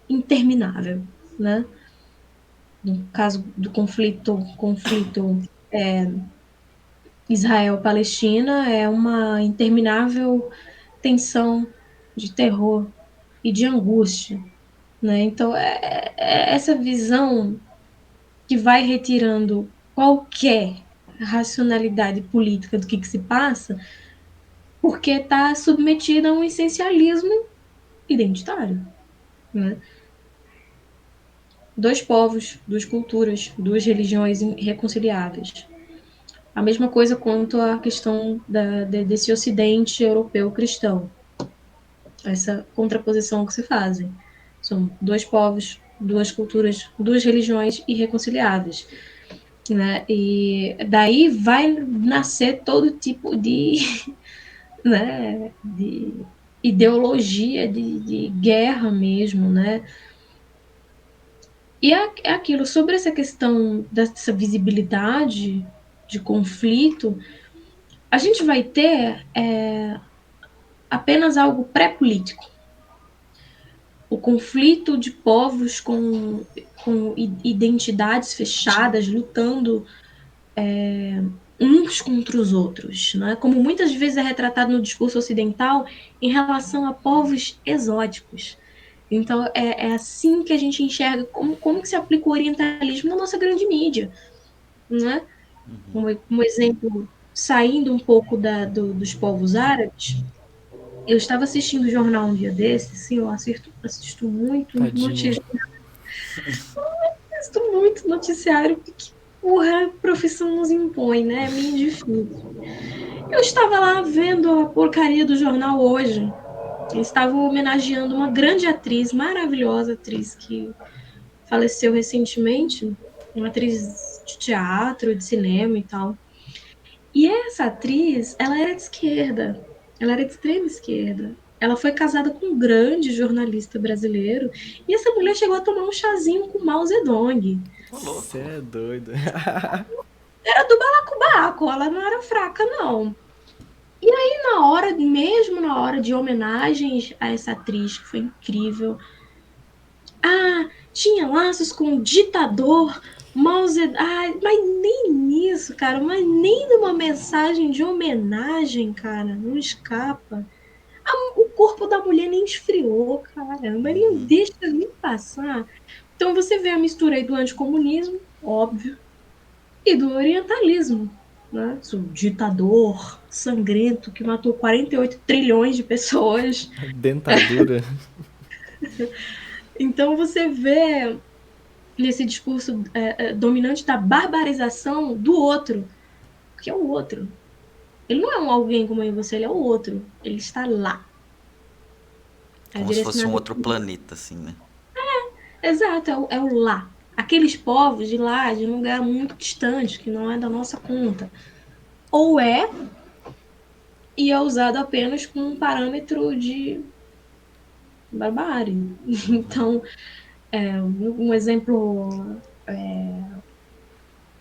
interminável, né? No caso do conflito Israel-Palestina é uma interminável tensão de terror e de angústia, né? Então é essa visão que vai retirando qualquer racionalidade política do que se passa, porque está submetida a um essencialismo identitário, né? Dois povos, duas culturas, duas religiões irreconciliáveis. A mesma coisa quanto à questão desse ocidente europeu cristão. Essa contraposição que se fazem. São dois povos, duas culturas, duas religiões irreconciliáveis. Né? E daí vai nascer todo tipo de, né, de ideologia de guerra mesmo, né? E é aquilo, sobre essa questão dessa visibilidade de conflito, a gente vai ter apenas algo pré-político. O conflito de povos com identidades fechadas, lutando uns contra os outros, né? Como muitas vezes é retratado no discurso ocidental em relação a povos exóticos. Então, é assim que a gente enxerga como que se aplica o orientalismo na nossa grande mídia, né? Um exemplo, saindo um pouco dos povos árabes, eu estava assistindo o jornal um dia desses, sim, eu assisto muito Tadinha. notícias, assisto muito noticiário, porque, porra, a profissão nos impõe, né? É meio difícil. Eu estava lá vendo a porcaria do jornal hoje. Eles estavam homenageando uma grande atriz, maravilhosa atriz, que faleceu recentemente, uma atriz de teatro, de cinema e tal. E essa atriz, ela era de esquerda, ela era de extrema esquerda. Ela foi casada com um grande jornalista brasileiro e essa mulher chegou a tomar um chazinho com Mao Zedong. Ô, Cê louco. é doido. Era do balacobaco, ela não era fraca, não. Na hora, mesmo na hora de homenagens a essa atriz, que foi incrível, tinha laços com o ditador Mao Zedong. Mas nem nisso, cara, mas nem numa mensagem de homenagem, cara, não escapa. O corpo da mulher nem esfriou, caramba, ele não deixa nem passar. Então você vê a mistura aí do anticomunismo, óbvio, e do orientalismo. Né? O ditador sangrento que matou 48 trilhões de pessoas. Dentadura. Então você vê nesse discurso dominante da barbarização do outro, que é o outro. Ele não é um alguém como eu e você, ele é o outro. Ele está lá. É Como se fosse um direcionado. outro planeta, assim, né? Exato, é o lá. Aqueles povos de lá, de um lugar muito distante, que não é da nossa conta. Ou é, e é usado apenas como um parâmetro de barbárie. Então, um exemplo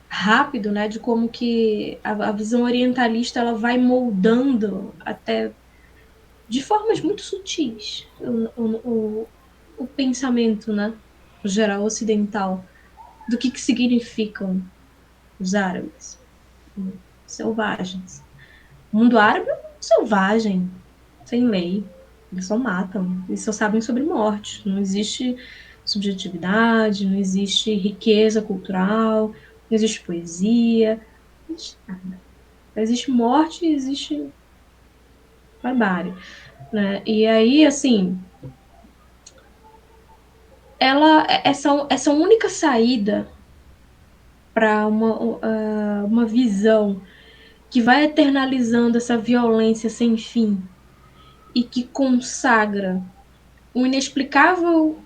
rápido, né, de como que a visão orientalista ela vai moldando até de formas muito sutis o pensamento, né, no geral ocidental, do que significam os árabes, selvagens. O mundo árabe é um mundo selvagem, sem lei. Eles só matam, eles só sabem sobre morte. Não existe subjetividade, não existe riqueza cultural, não existe poesia, não existe nada. Existe morte, existe barbárie, né? E aí, assim, essa única saída para uma visão que vai eternalizando essa violência sem fim e que consagra o inexplicável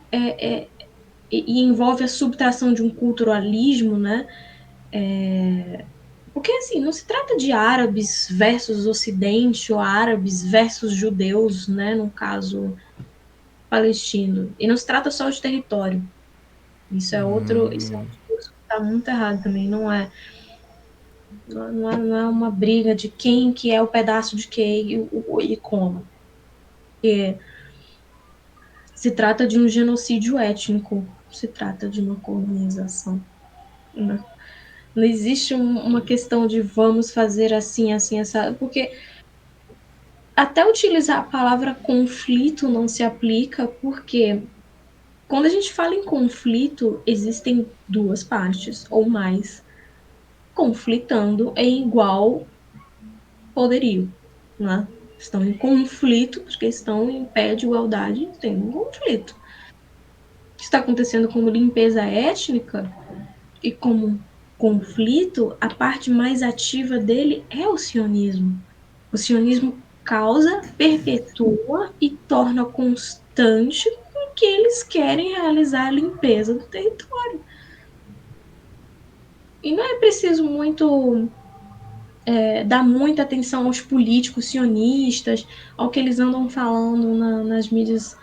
e envolve a subtração de um culturalismo, né? Porque assim, não se trata de árabes versus ocidente ou árabes versus judeus, né? No caso palestino. E não se trata só de território. Isso é um discurso que está muito errado também. Não é uma briga de quem que é o pedaço de quem e como. Porque se trata de um genocídio étnico, se trata de uma colonização. Né? Não existe uma questão de vamos fazer assim, assim, essa. Porque até utilizar a palavra conflito não se aplica, porque quando a gente fala em conflito, existem duas partes ou mais conflitando em igual poderio, né? Estão em conflito porque estão em pé de igualdade, tem um conflito. O que está acontecendo como limpeza étnica e como conflito, a parte mais ativa dele é o sionismo. O sionismo causa, perpetua e torna constante com que eles querem realizar a limpeza do território. E não é preciso dar muita atenção aos políticos sionistas, ao que eles andam falando nas mídias,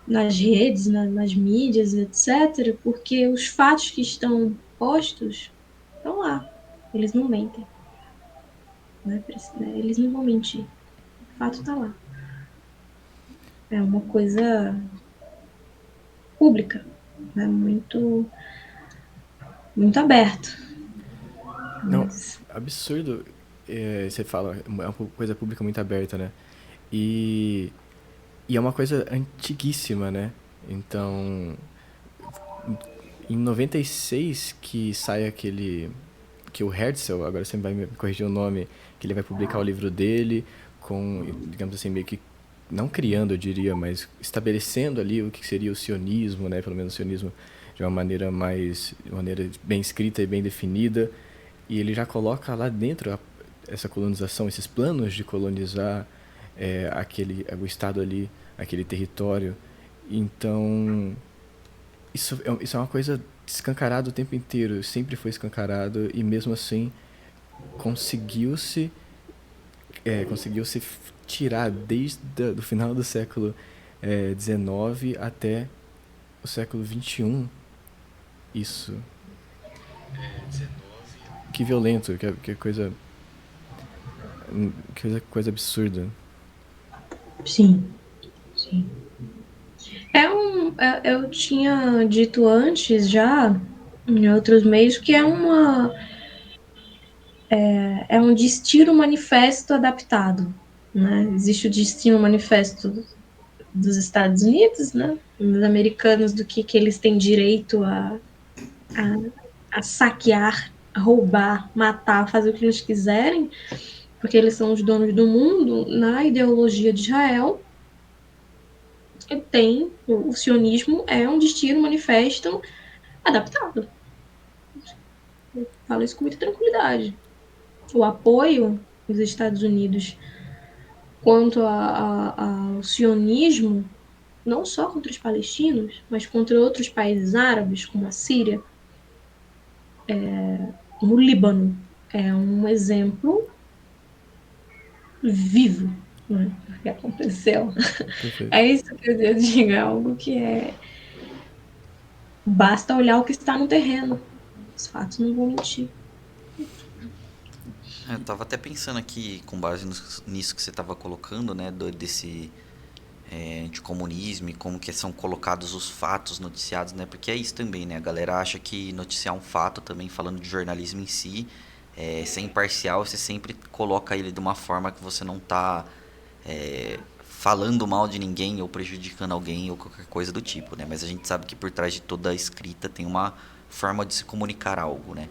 nas redes, nas mídias, etc., porque os fatos que estão postos estão lá. Eles não mentem. Né? Eles não vão mentir. O fato está lá. É uma coisa pública, né? Muito aberto. Não, Mas, absurdo. Você fala, é uma coisa pública muito aberta, né? E, e é uma coisa antiguíssima, né? Então, em 96 que sai aquele... Que o Herzl, agora você vai me corrigir o nome, que ele vai publicar o livro dele com, digamos assim, meio que não criando, eu diria, mas estabelecendo ali o que seria o sionismo, né? Pelo menos o sionismo de uma maneira de maneira bem escrita e bem definida. E ele já coloca lá dentro essa colonização, esses planos de colonizar o estado ali, aquele território. Então, isso é uma coisa escancarada o tempo inteiro, sempre foi escancarado e mesmo assim conseguiu-se conseguiu-se tirar desde o final do século XIX até o século XXI isso. Que violento, que coisa, coisa absurda. sim, sim. Eu tinha dito antes já, em outros meios, que é um destino manifesto adaptado. Né? Existe o destino manifesto dos Estados Unidos, né? Dos americanos, do que eles têm direito a, a saquear, a roubar, matar, fazer o que eles quiserem, porque eles são os donos do mundo. Na ideologia de Israel, o sionismo é um destino manifesto adaptado. Eu falo isso com muita tranquilidade. O apoio dos Estados Unidos quanto ao sionismo, não só contra os palestinos, mas contra outros países árabes, como a Síria, no Líbano, é um exemplo vivo, né, do que aconteceu. Perfeito. É isso que eu digo, é algo que basta olhar o que está no terreno. Os fatos não vão mentir. Eu tava até pensando aqui, com base nisso que você tava colocando, né, desse anticomunismo e como que são colocados os fatos noticiados, né, porque é isso também, né, a galera acha que noticiar um fato também, falando de jornalismo em si, ser imparcial, você sempre coloca ele de uma forma que você não tá falando mal de ninguém ou prejudicando alguém ou qualquer coisa do tipo, né, mas a gente sabe que por trás de toda a escrita tem uma forma de se comunicar algo, né.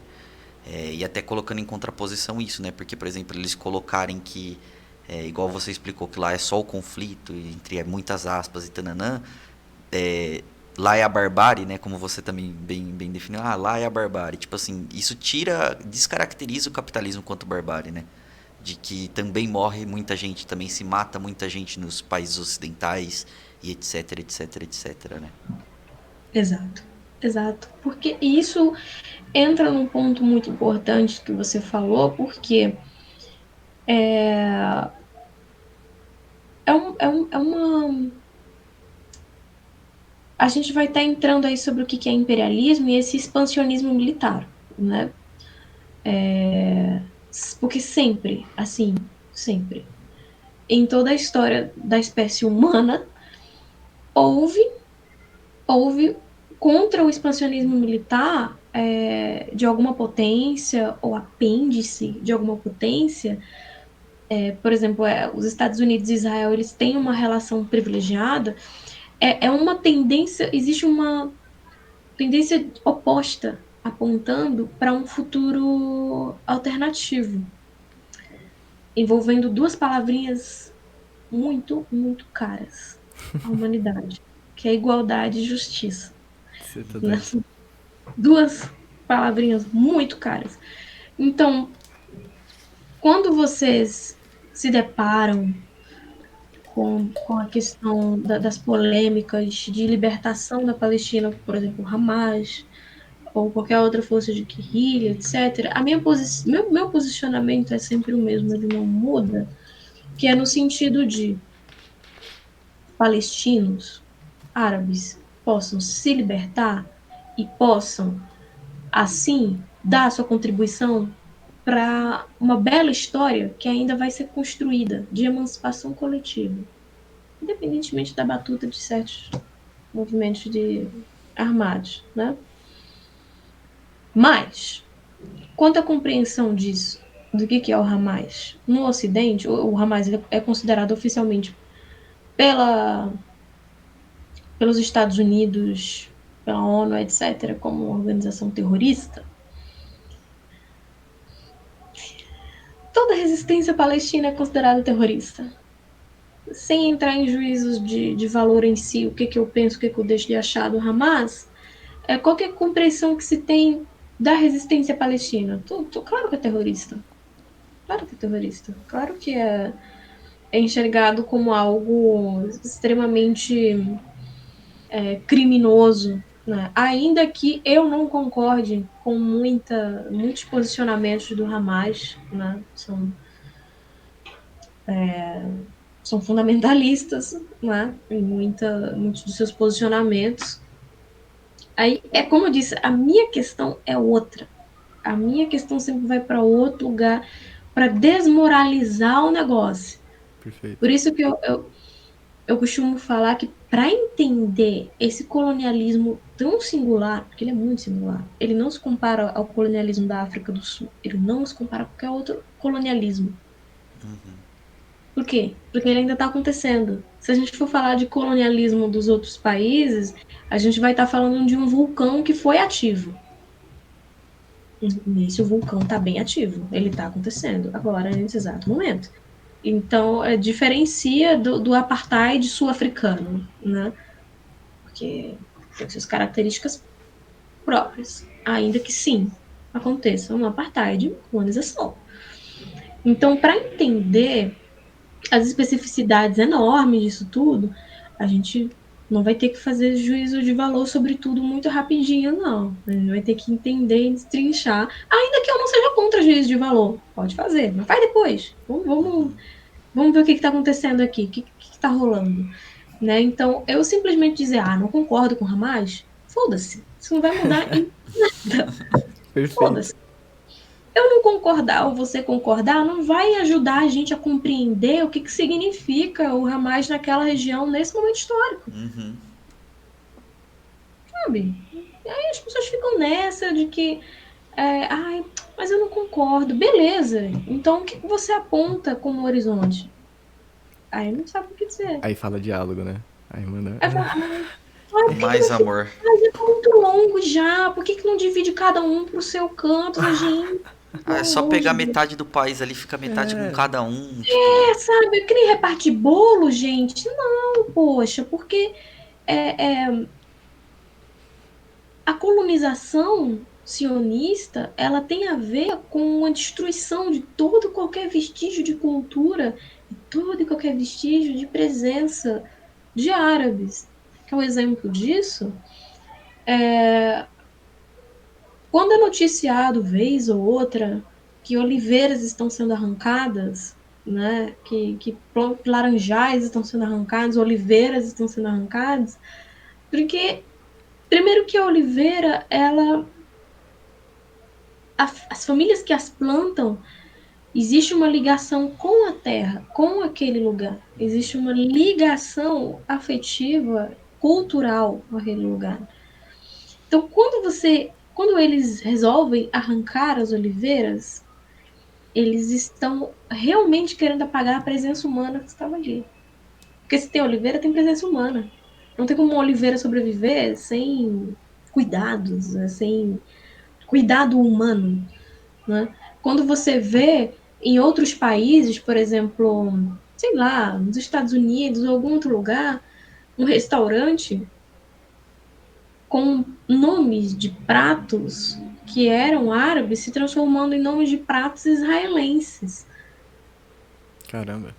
E até colocando em contraposição isso, né? Porque, por exemplo, eles colocarem que igual você explicou que lá é só o conflito, entre muitas aspas e tananã, é, lá é a barbárie, né? Como você também bem definiu. Ah, lá é a barbárie. Tipo assim, isso descaracteriza o capitalismo quanto barbárie, né? De que também morre muita gente, também se mata muita gente nos países ocidentais e etc, etc, etc, né? Exato, exato. Porque isso entra num ponto muito importante que você falou, porque é uma. A gente vai estar entrando aí sobre o que é imperialismo e esse expansionismo militar, né? Porque sempre, assim, sempre, em toda a história da espécie humana, houve, houve contra o expansionismo militar de alguma potência ou apêndice de alguma potência. Por exemplo, os Estados Unidos e Israel, eles têm uma relação privilegiada. É uma tendência, existe uma tendência oposta, apontando para um futuro alternativo, envolvendo duas palavrinhas muito, muito caras à humanidade, que é igualdade e justiça. Você tá Né? doido. Duas palavrinhas muito caras. Então, quando vocês se deparam com a questão das polêmicas de libertação da Palestina, por exemplo, Hamas, ou qualquer outra força de guerrilha, etc., meu posicionamento é sempre o mesmo, ele não muda, que é no sentido de palestinos, árabes, possam se libertar e possam, assim, dar a sua contribuição para uma bela história que ainda vai ser construída de emancipação coletiva, independentemente da batuta de certos movimentos armados, né? Mas, quanto à compreensão disso, do que é o Hamas, no Ocidente, o Hamas é considerado oficialmente pela, pelos Estados Unidos, pela ONU, etc., como uma organização terrorista. Toda resistência palestina é considerada terrorista. Sem entrar em juízos de valor em si, o que eu penso, o que eu deixo de achar do Hamas, qualquer compreensão que se tem da resistência palestina. Claro que é terrorista. Claro que é terrorista. Claro que é enxergado como algo extremamente criminoso, né? Ainda que eu não concorde com muitos posicionamentos do Hamas, né? São fundamentalistas, né? Em muitos dos seus posicionamentos. Aí, como eu disse, a minha questão é outra. A minha questão sempre vai para outro lugar para desmoralizar o negócio. Perfeito. Por isso que eu costumo falar que para entender esse colonialismo tão singular, porque ele é muito singular, ele não se compara ao colonialismo da África do Sul, ele não se compara a qualquer outro colonialismo. Por quê? Porque ele ainda está acontecendo. Se a gente for falar de colonialismo dos outros países, a gente vai estar falando de um vulcão que foi ativo. Nesse o vulcão está bem ativo, ele está acontecendo agora, nesse exato momento. Então, diferencia do apartheid sul-africano, né? Porque tem suas características próprias, ainda que sim aconteça um apartheid, colonização. Então, para entender as especificidades enormes disso tudo, a gente não vai ter que fazer juízo de valor sobre tudo muito rapidinho, não. A gente vai ter que entender e destrinchar, ainda que eu não seja contra juízo de valor. Pode fazer, mas faz depois. Vamos ver o que está acontecendo aqui, o que está rolando. Né? Então, eu simplesmente dizer, não concordo com o Hamas, foda-se. Isso não vai mudar em nada. Perfeito. Foda-se. Eu não concordar ou você concordar não vai ajudar a gente a compreender o que significa o Hamas naquela região nesse momento histórico, Uhum. sabe? E aí as pessoas ficam nessa de que, mas eu não concordo. Beleza, então o que você aponta como horizonte? Aí não sabe o que dizer. Aí fala diálogo, né? Aí manda. Aí fala, por que Mais não amor. faz? É muito longo já, por que não divide cada um pro seu canto, gente? Ah, é Não, só longe pegar disso. metade do país ali, fica metade com É, cada um, tipo. Sabe, eu queria repartir bolo, gente. Não, poxa, porque é, é, a colonização sionista, ela tem a ver com a destruição de todo e qualquer vestígio de cultura e todo e qualquer vestígio de presença de árabes. Que é um exemplo disso. Quando é noticiado, vez ou outra, que oliveiras estão sendo arrancadas, né, que laranjais estão sendo arrancados, oliveiras estão sendo arrancadas, porque, primeiro que a oliveira, as famílias que as plantam, existe uma ligação com a terra, com aquele lugar. Existe uma ligação afetiva, cultural com aquele lugar. Então, quando eles resolvem arrancar as oliveiras, eles estão realmente querendo apagar a presença humana que estava ali. Porque se tem oliveira, tem presença humana. Não tem como uma oliveira sobreviver sem cuidados, né? Sem cuidado humano, né? Quando você vê em outros países, por exemplo, sei lá, nos Estados Unidos ou algum outro lugar, um restaurante com nomes de pratos que eram árabes se transformando em nomes de pratos israelenses. caramba.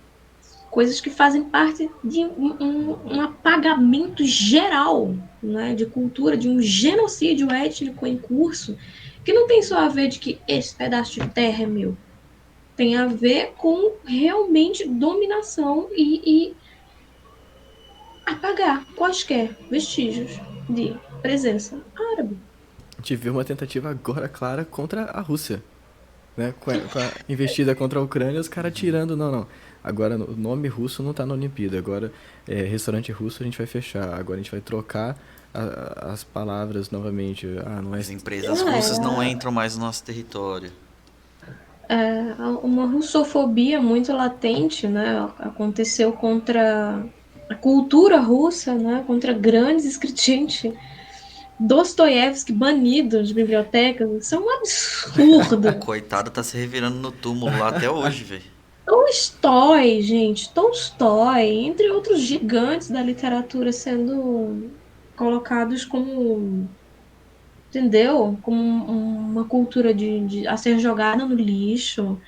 Coisas que fazem parte de um apagamento geral, né, de cultura, de um genocídio étnico em curso, que não tem só a ver de que esse pedaço de terra é meu, tem a ver com realmente dominação e apagar quaisquer vestígios de presença árabe. A gente vê uma tentativa agora clara contra a Rússia, né? Com a investida contra a Ucrânia, os caras tirando, não, não. Agora o nome russo não tá na Olimpíada. Agora restaurante russo a gente vai fechar. Agora a gente vai trocar as palavras novamente. Ah, não é. As empresas russas não entram mais no nosso território. Uma russofobia muito latente, né? Aconteceu contra a cultura russa, né? Contra grandes escritores. Dostoiévski banido de bibliotecas. Isso é um absurdo. Coitado, tá se revirando no túmulo lá até hoje, velho. Tolstói, gente, Tolstói, entre outros gigantes da literatura sendo colocados como, entendeu? Como uma cultura a ser jogada no lixo,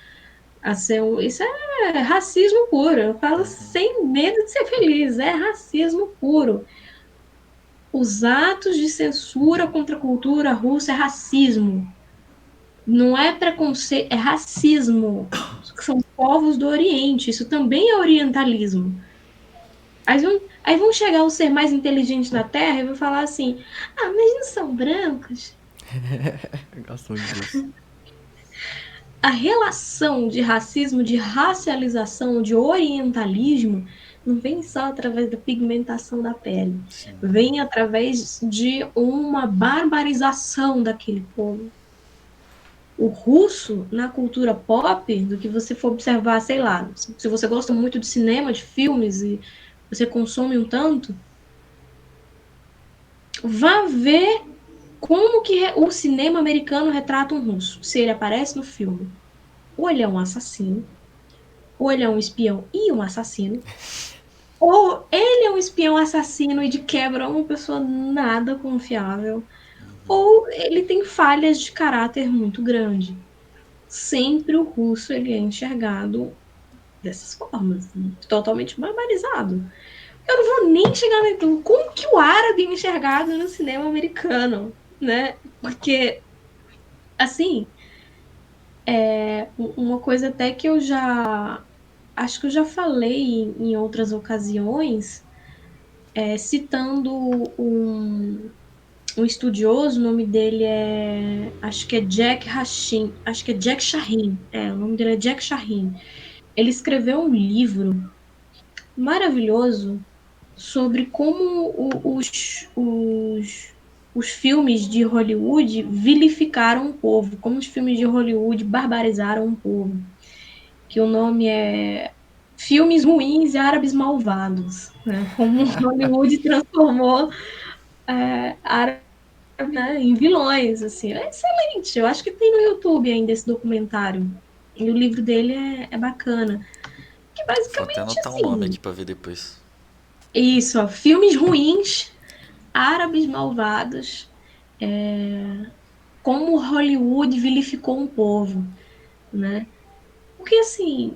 isso é racismo puro. Eu falo sem medo de ser feliz, é racismo puro. Os atos de censura contra a cultura russa é racismo. Não é preconceito, é racismo. São povos do Oriente, isso também é orientalismo. Aí vão chegar o ser mais inteligente da Terra e vão falar assim: ah, mas não são brancos? Eu gosto muito disso. A relação de racismo, de racialização, de orientalismo, não vem só através da pigmentação da pele, Sim. vem através de uma barbarização daquele povo. O russo, na cultura pop, do que você for observar, sei lá, se você gosta muito de cinema, de filmes, e você consome um tanto, vá ver como que o cinema americano retrata um russo, se ele aparece no filme. Ou ele é um assassino, ou ele é um espião e um assassino, ou ele é um espião assassino e de quebra uma pessoa nada confiável, ou ele tem falhas de caráter muito grande. Sempre o russo ele é enxergado dessas formas, totalmente barbarizado. Eu não vou nem chegar naquilo. Como que o árabe é enxergado no cinema americano, né? Porque, assim, uma coisa até que eu já acho que eu já falei em outras ocasiões, citando um estudioso, o nome dele acho que é Jack Hashin, acho que é Jack Shahin, o nome dele é Jack Shahin. Ele escreveu um livro maravilhoso sobre como os filmes de Hollywood vilificaram o povo, como os filmes de Hollywood barbarizaram o povo. Que o nome é Filmes Ruins e Árabes Malvados, né? Como Hollywood transformou árabes né, em vilões, assim. É excelente. Eu acho que tem no YouTube ainda esse documentário. E o livro dele é bacana. Que Vou até basicamente, anotar o nome assim, aqui pra ver depois. isso, ó, filmes ruins, árabes malvados, como Hollywood vilificou um povo, né? Porque, assim,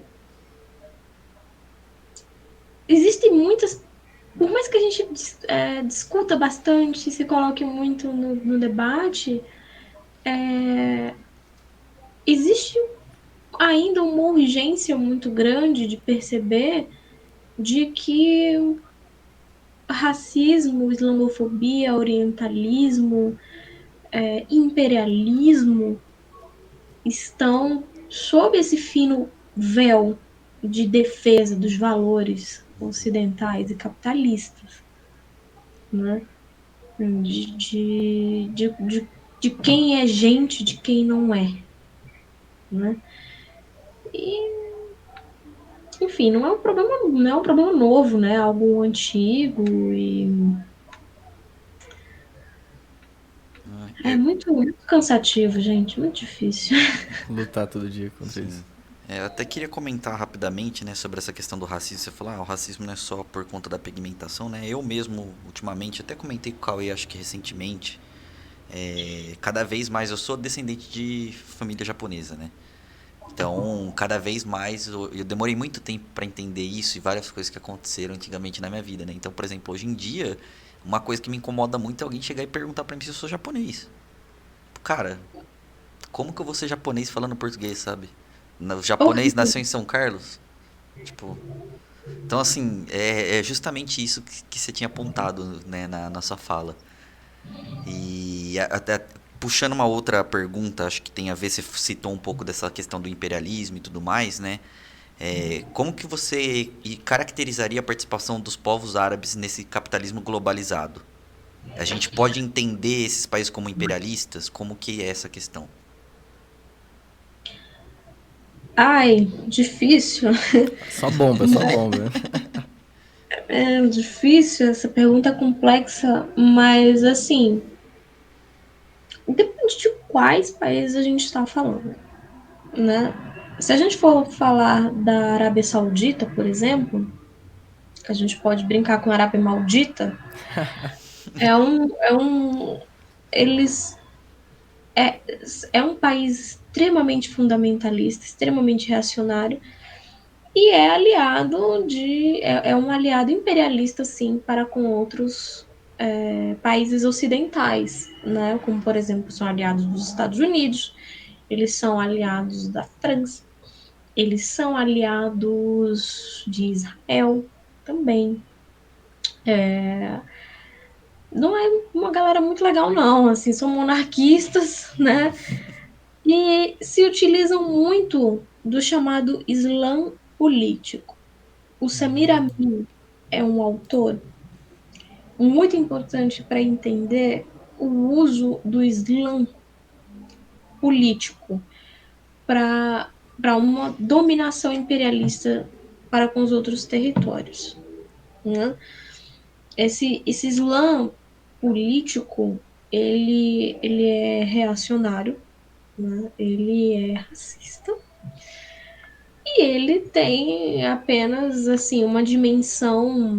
existem muitas. Por mais que a gente discuta bastante, se coloque muito no debate, existe ainda uma urgência muito grande de perceber de que racismo, islamofobia, orientalismo, imperialismo estão sob esse fino véu de defesa dos valores ocidentais e capitalistas, né? De quem é gente, de quem não é, né? E, enfim, não é um problema, não é um problema novo, né? Algo antigo e é Eu, muito, muito cansativo, gente, muito difícil. Lutar todo dia contra sim. isso. Eu até queria comentar rapidamente, né, sobre essa questão do racismo. Você falou, o racismo não é só por conta da pigmentação, né? Eu mesmo, ultimamente, até comentei com o Cauê, acho que recentemente, cada vez mais eu sou descendente de família japonesa, né? Então, cada vez mais eu demorei muito tempo para entender isso e várias coisas que aconteceram antigamente na minha vida, né? Então, por exemplo, hoje em dia, uma coisa que me incomoda muito é alguém chegar e perguntar para mim se eu sou japonês. Cara, como que eu vou ser japonês falando português, sabe? O japonês Horrível. nasceu em São Carlos? Tipo, então assim, é justamente isso que você tinha apontado, né, na sua fala. E até puxando uma outra pergunta, acho que tem a ver, você citou um pouco dessa questão do imperialismo e tudo mais, né? Como que você caracterizaria a participação dos povos árabes nesse capitalismo globalizado? A gente pode entender esses países como imperialistas? Como que é essa questão? Ai, difícil. Só bomba, só bomba. É difícil, essa pergunta é complexa, mas assim, depende de quais países a gente está falando, né? Se a gente for falar da Arábia Saudita, por exemplo, que a gente pode brincar com a Arábia Maldita, eles é, é um país extremamente fundamentalista, extremamente reacionário, e é aliado é um aliado imperialista, sim, para com outros países ocidentais, né? Como, por exemplo, são aliados dos Estados Unidos, eles são aliados da França, eles são aliados de Israel também. Não é uma galera muito legal, não, assim, são monarquistas, né? E se utilizam muito do chamado Islã político. O Samir Amin é um autor muito importante para entender o uso do Islã político para uma dominação imperialista para com os outros territórios, né? Esse Islã político ele é reacionário, né? Ele é racista e ele tem apenas assim uma dimensão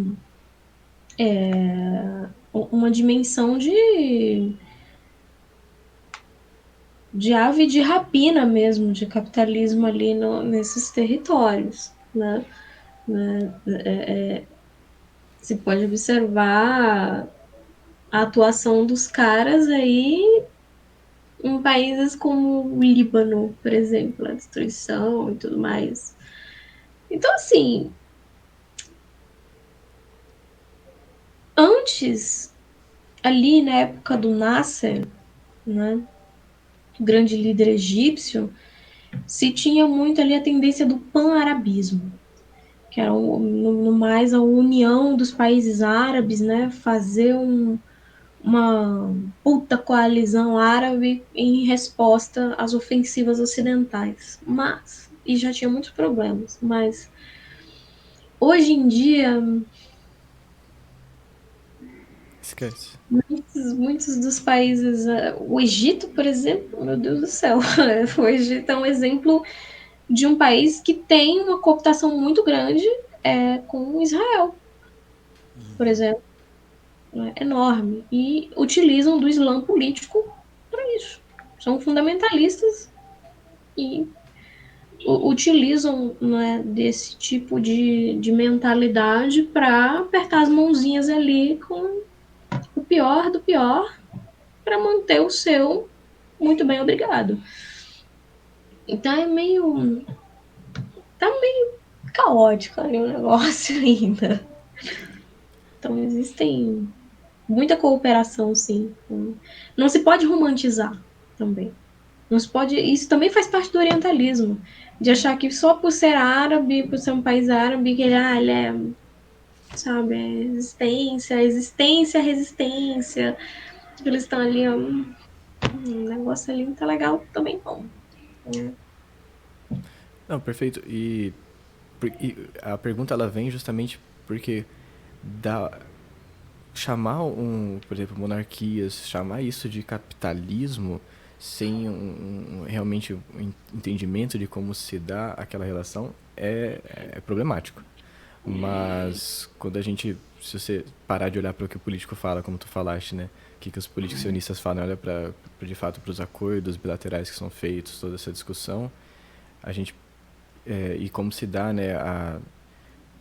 de ave de rapina mesmo, de capitalismo ali nesses territórios, né? Você pode observar a atuação dos caras aí em países como o Líbano, por exemplo, a destruição e tudo mais. Então, assim, antes, ali na época do Nasser, né, o grande líder egípcio, se tinha muito ali a tendência do pan-arabismo, que era no mais a união dos países árabes, né, fazer uma puta coalizão árabe em resposta às ofensivas ocidentais. E já tinha muitos problemas, mas hoje em dia Esquece. Muitos dos países, o Egito, por exemplo, meu Deus do céu, o Egito é um exemplo de um país que tem uma cooptação muito grande com Israel, por exemplo, né, enorme, e utilizam do Islã político para isso. São fundamentalistas e utilizam, né, desse tipo de mentalidade para apertar as mãozinhas ali com o pior do pior para manter o seu muito bem, obrigado. Então é meio. Tá meio caótico ali o negócio ainda. Então existem muita cooperação, sim. Não se pode romantizar também. Não se pode. Isso também faz parte do orientalismo. De achar que só por ser árabe, por ser um país árabe, que ele é, sabe, resistência. Eles estão ali, um negócio ali não tá legal também, não. Não, perfeito. E a pergunta ela vem justamente porque dá, chamar por exemplo, monarquias, chamar isso de capitalismo sem realmente um entendimento de como se dá aquela relação é problemático. Mas quando a gente, se você parar de olhar para o que o político fala, como tu falaste, né? O que os políticos sionistas falam, olha para de fato para os acordos bilaterais que são feitos, toda essa discussão, a gente e como se dá, né, a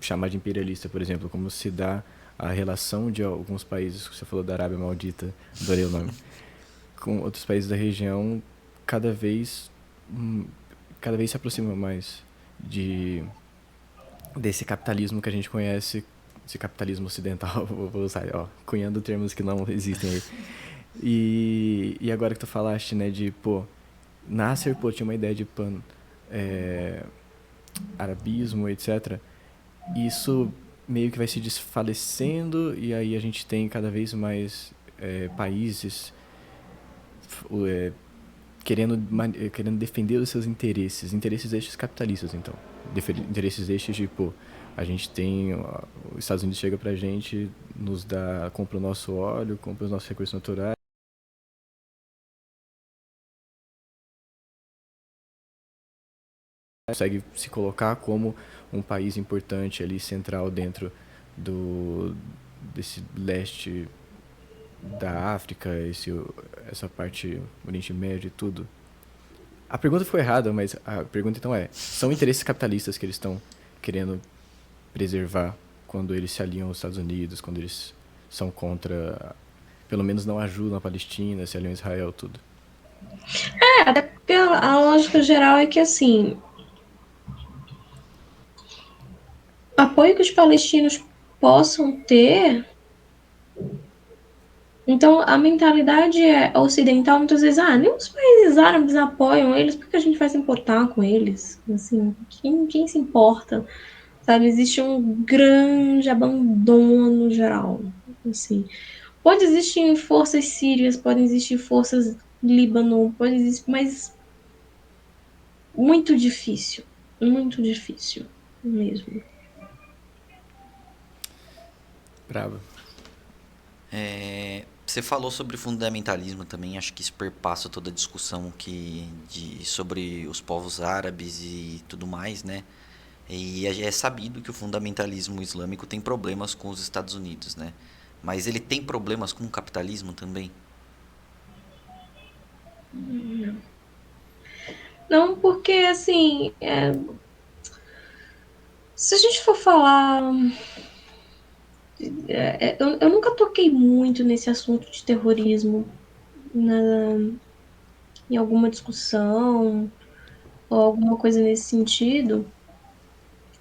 chamar de imperialista, por exemplo, como se dá a relação de alguns países, você falou da Arábia Maldita, adorei o nome, com outros países da região, cada vez cada vez se aproxima mais de desse capitalismo que a gente conhece, esse capitalismo ocidental, vou usar, ó, cunhando termos que não existem aí. E agora que tu falaste, né, de, pô, Nasser, pô, tinha uma ideia de arabismo, etc. Isso meio que vai se desfalecendo e aí a gente tem cada vez mais países é, querendo defender os seus interesses estes capitalistas, então. Interesses estes de, pô, a gente tem, os Estados Unidos chega pra gente, nos dá, compra o nosso óleo, compra os nossos recursos naturais, consegue se colocar como um país importante ali, central dentro desse leste da África, essa parte Oriente Médio e tudo. A pergunta foi errada, mas a pergunta então são interesses capitalistas que eles estão querendo preservar quando eles se aliam aos Estados Unidos, quando eles são contra, pelo menos não ajudam a Palestina, se aliam a Israel, tudo. Até porque a lógica geral é que, assim, apoio que os palestinos possam ter. Então, a mentalidade ocidental muitas vezes, nem os países árabes apoiam eles, por que a gente vai se importar com eles? Assim, quem se importa? Sabe, existe um grande abandono geral. Assim, pode existir forças sírias, podem existir forças Líbano, pode existir, mas muito difícil mesmo. Bravo. Você falou sobre fundamentalismo também, acho que isso perpassa toda a discussão sobre os povos árabes e tudo mais, né? E é sabido que o fundamentalismo islâmico tem problemas com os Estados Unidos, né? Mas ele tem problemas com o capitalismo também? Não, porque assim, se a gente for falar. Eu nunca toquei muito nesse assunto de terrorismo em alguma discussão ou alguma coisa nesse sentido.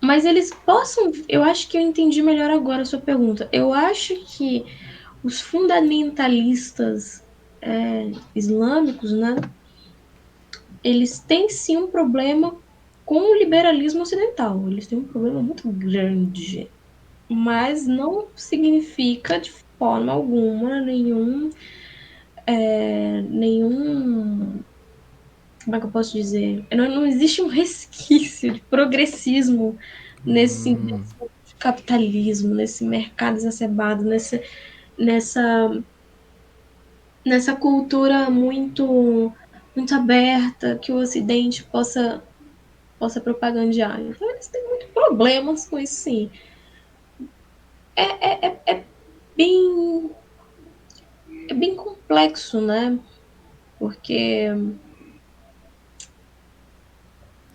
Mas eles possam. Eu acho que eu entendi melhor agora a sua pergunta. Eu acho que os fundamentalistas islâmicos, né? Eles têm sim um problema com o liberalismo ocidental. Eles têm um problema muito grande. Mas não significa de forma alguma nenhum, como é que eu posso dizer? Não existe um resquício de progressismo nesse de capitalismo, nesse mercado exacerbado, nessa, nessa cultura muito aberta que o Ocidente possa propagandear. Então eles têm muitos problemas com isso, sim. É bem, é bem complexo, né? Porque é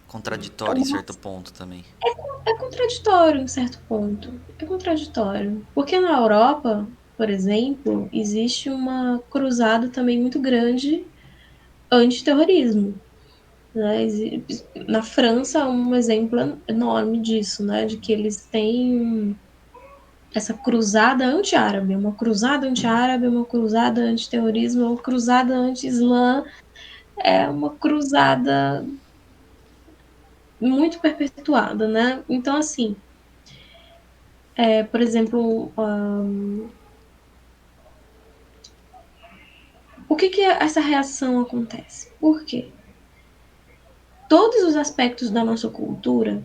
Contraditório em uma certo ponto também. É contraditório em certo ponto. É contraditório. Porque na Europa, por exemplo, existe uma cruzada também muito grande antiterrorismo. Né? Na França, um exemplo enorme disso, né? De que eles têm essa cruzada anti-árabe, uma cruzada anti-árabe, uma cruzada antiterrorismo, uma cruzada anti-islã, é uma cruzada muito perpetuada, né? Então, assim, por exemplo, por que essa reação acontece? Por quê? Todos os aspectos da nossa cultura,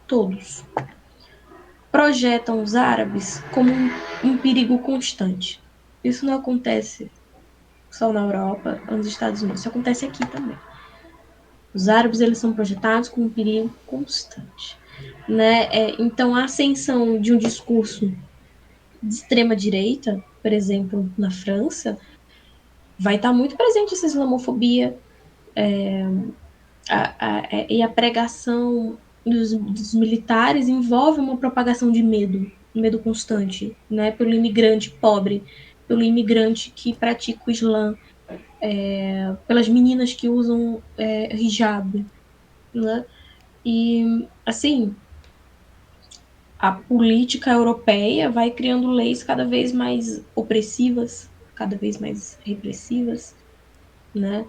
todos, projetam os árabes como um perigo constante. Isso não acontece só na Europa ou nos Estados Unidos, isso acontece aqui também. Os árabes eles são projetados como um perigo constante. Né? Então, a ascensão de um discurso de extrema direita, por exemplo, na França, vai estar muito presente essa islamofobia, e a pregação dos militares envolve uma propagação de medo, medo constante, né, pelo imigrante pobre, pelo imigrante que pratica o Islã, pelas meninas que usam hijab, né? E assim, a política europeia vai criando leis cada vez mais opressivas, cada vez mais repressivas, né?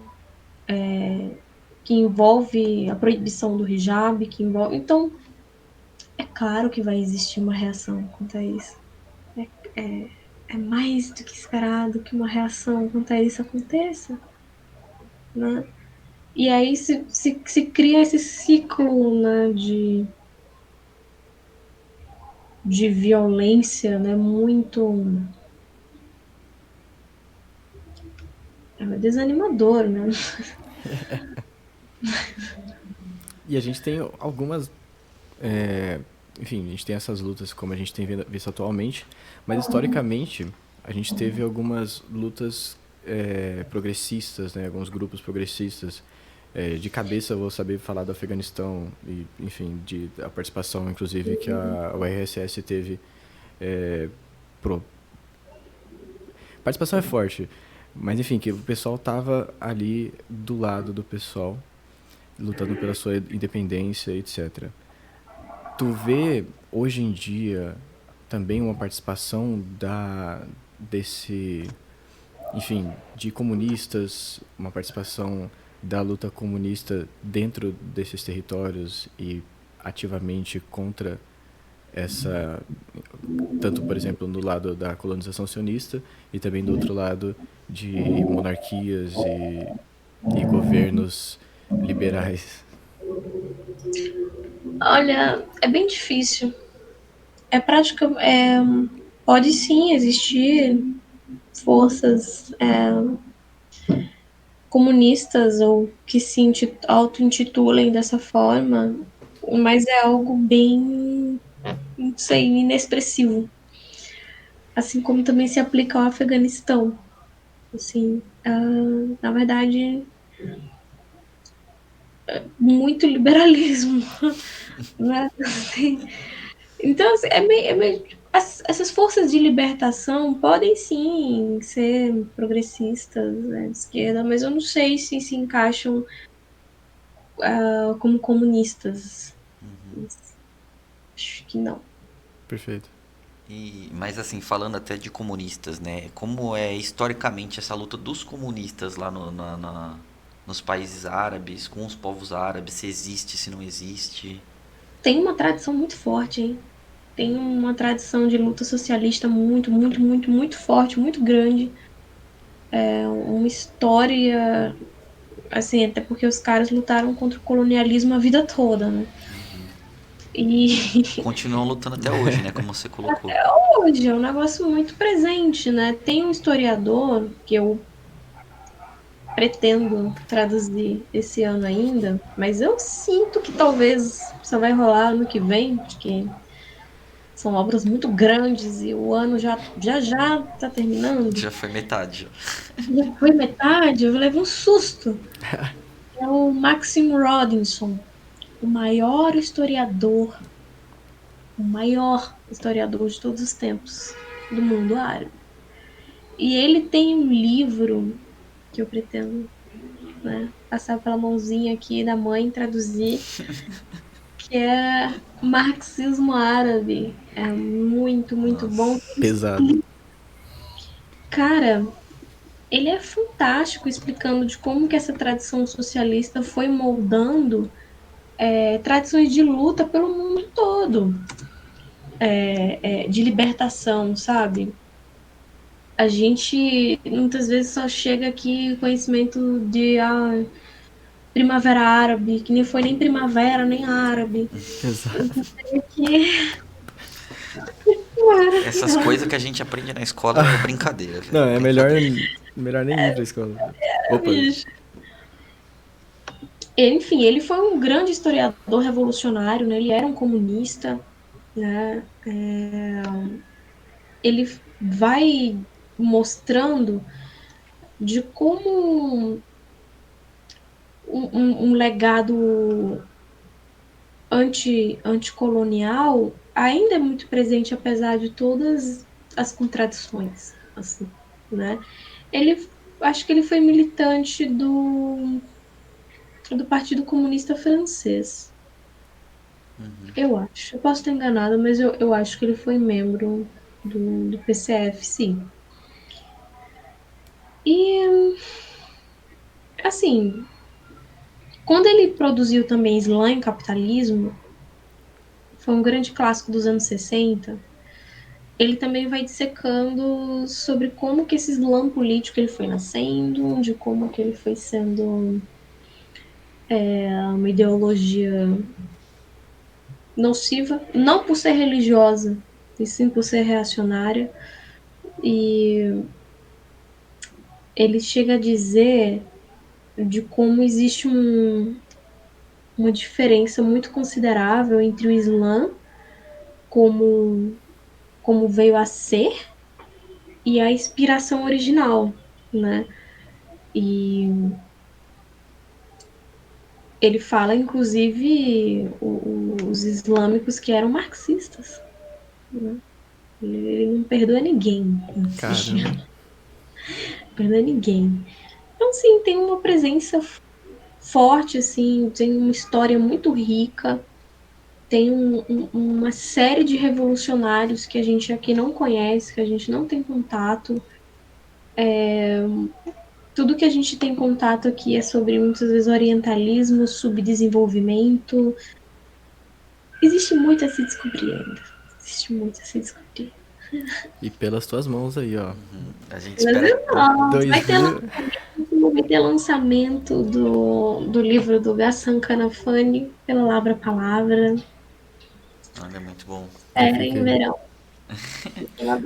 Que envolve a proibição do hijab, que envolve. Então, é claro que vai existir uma reação quanto a isso. É mais do que esperado que uma reação quanto a isso aconteça, né? E aí se cria esse ciclo, né, de violência, né, muito desanimador, né? E a gente tem algumas. é, Enfim, a gente tem essas lutas como a gente tem visto atualmente, mas historicamente a gente teve algumas lutas progressistas, né, alguns grupos progressistas. De cabeça eu vou saber falar do Afeganistão e, enfim, a participação, inclusive, que o RSS teve. É, pro, participação é forte, mas enfim, que o pessoal tava ali do lado do pessoal, lutando pela sua independência, etc. Tu vê hoje em dia também uma participação desse, enfim, de comunistas, uma participação da luta comunista dentro desses territórios e ativamente contra essa, tanto por exemplo no lado da colonização sionista e também do outro lado de monarquias e governos liberais. Olha, é bem difícil. É prática. Pode sim existir forças comunistas ou que se auto-intitulem dessa forma, mas é algo bem, não sei, inexpressivo. Assim como também se aplica ao Afeganistão. Assim, na verdade, muito liberalismo, né? Assim, então, assim, essas forças de libertação podem sim ser progressistas, né, de esquerda, mas eu não sei se encaixam como comunistas. Acho que não. Perfeito. Mas assim, falando até de comunistas, né? Como é historicamente essa luta dos comunistas lá nos países árabes, com os povos árabes, se existe, se não existe? Tem uma tradição muito forte, hein? Tem uma tradição de luta socialista muito, muito, muito, muito forte, muito grande. Uma história, assim, até porque os caras lutaram contra o colonialismo a vida toda, né? E Continuam lutando até hoje, né? Como você colocou. hoje é um negócio muito presente, né? Tem um historiador que eu pretendo traduzir esse ano ainda, mas eu sinto que talvez só vai rolar ano que vem, porque são obras muito grandes e o ano já tá terminando. Já foi metade. Já foi metade, eu levei um susto. É o Maxim Rodinson, o maior historiador de todos os tempos do mundo árabe. E ele tem um livro que eu pretendo, né, passar pela mãozinha aqui da mãe, traduzir, que é Marxismo Árabe. É muito, muito bom. Nossa. Pesado. Cara, ele é fantástico explicando de como que essa tradição socialista foi moldando tradições de luta pelo mundo todo, de libertação, sabe? A gente muitas vezes só chega aqui com conhecimento de primavera árabe, que nem foi nem primavera, nem árabe. Exato. Que Essas coisas que a gente aprende na escola é brincadeira, velho. Não, é Brincadeira. melhor nem ir pra escola. Opa, bicho. Enfim, ele foi um grande historiador revolucionário, né? Ele era um comunista, né? Ele vai mostrando de como um legado anticolonial ainda é muito presente, apesar de todas as contradições, assim, né? Ele, acho que ele foi militante do Partido Comunista Francês, eu acho. Eu posso estar enganada, mas eu acho que ele foi membro do PCF, sim. E, assim, quando ele produziu também Islã e Capitalismo, foi um grande clássico dos anos 60. Ele também vai dissecando sobre como que esse Islã político ele foi nascendo, de como que ele foi sendo uma ideologia nociva, não por ser religiosa, e sim por ser reacionária. E ele chega a dizer de como existe uma diferença muito considerável entre o Islã como veio a ser e a inspiração original, né? E ele fala, inclusive, os islâmicos que eram marxistas, né? Ele não perdoa ninguém, assim, caramba. não perdoa ninguém. Então, sim, tem uma presença forte, assim, tem uma história muito rica, tem uma série de revolucionários que a gente aqui não conhece, que a gente não tem contato. Tudo que a gente tem contato aqui é sobre, muitas vezes, orientalismo, subdesenvolvimento. Existe muito a se descobrir ainda. Existe muito a se descobrir. E pelas tuas mãos aí, ó. A gente Mas espera. não, 2000. vai ter lançamento do livro do Gassan Kanafani, pela Labra Palavra. Olha, muito bom. Já Em fiquei. verão.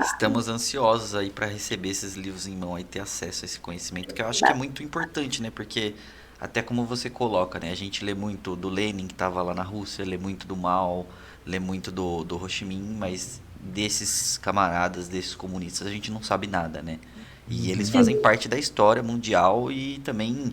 Estamos ansiosos aí para receber esses livros em mão e ter acesso a esse conhecimento, que eu acho que é muito importante, né? Porque até como você coloca, né? A gente lê muito do Lenin que estava lá na Rússia, lê muito do Mao, lê muito do Ho Chi Minh, mas desses camaradas, desses comunistas, a gente não sabe nada, né? E eles fazem parte da história mundial e também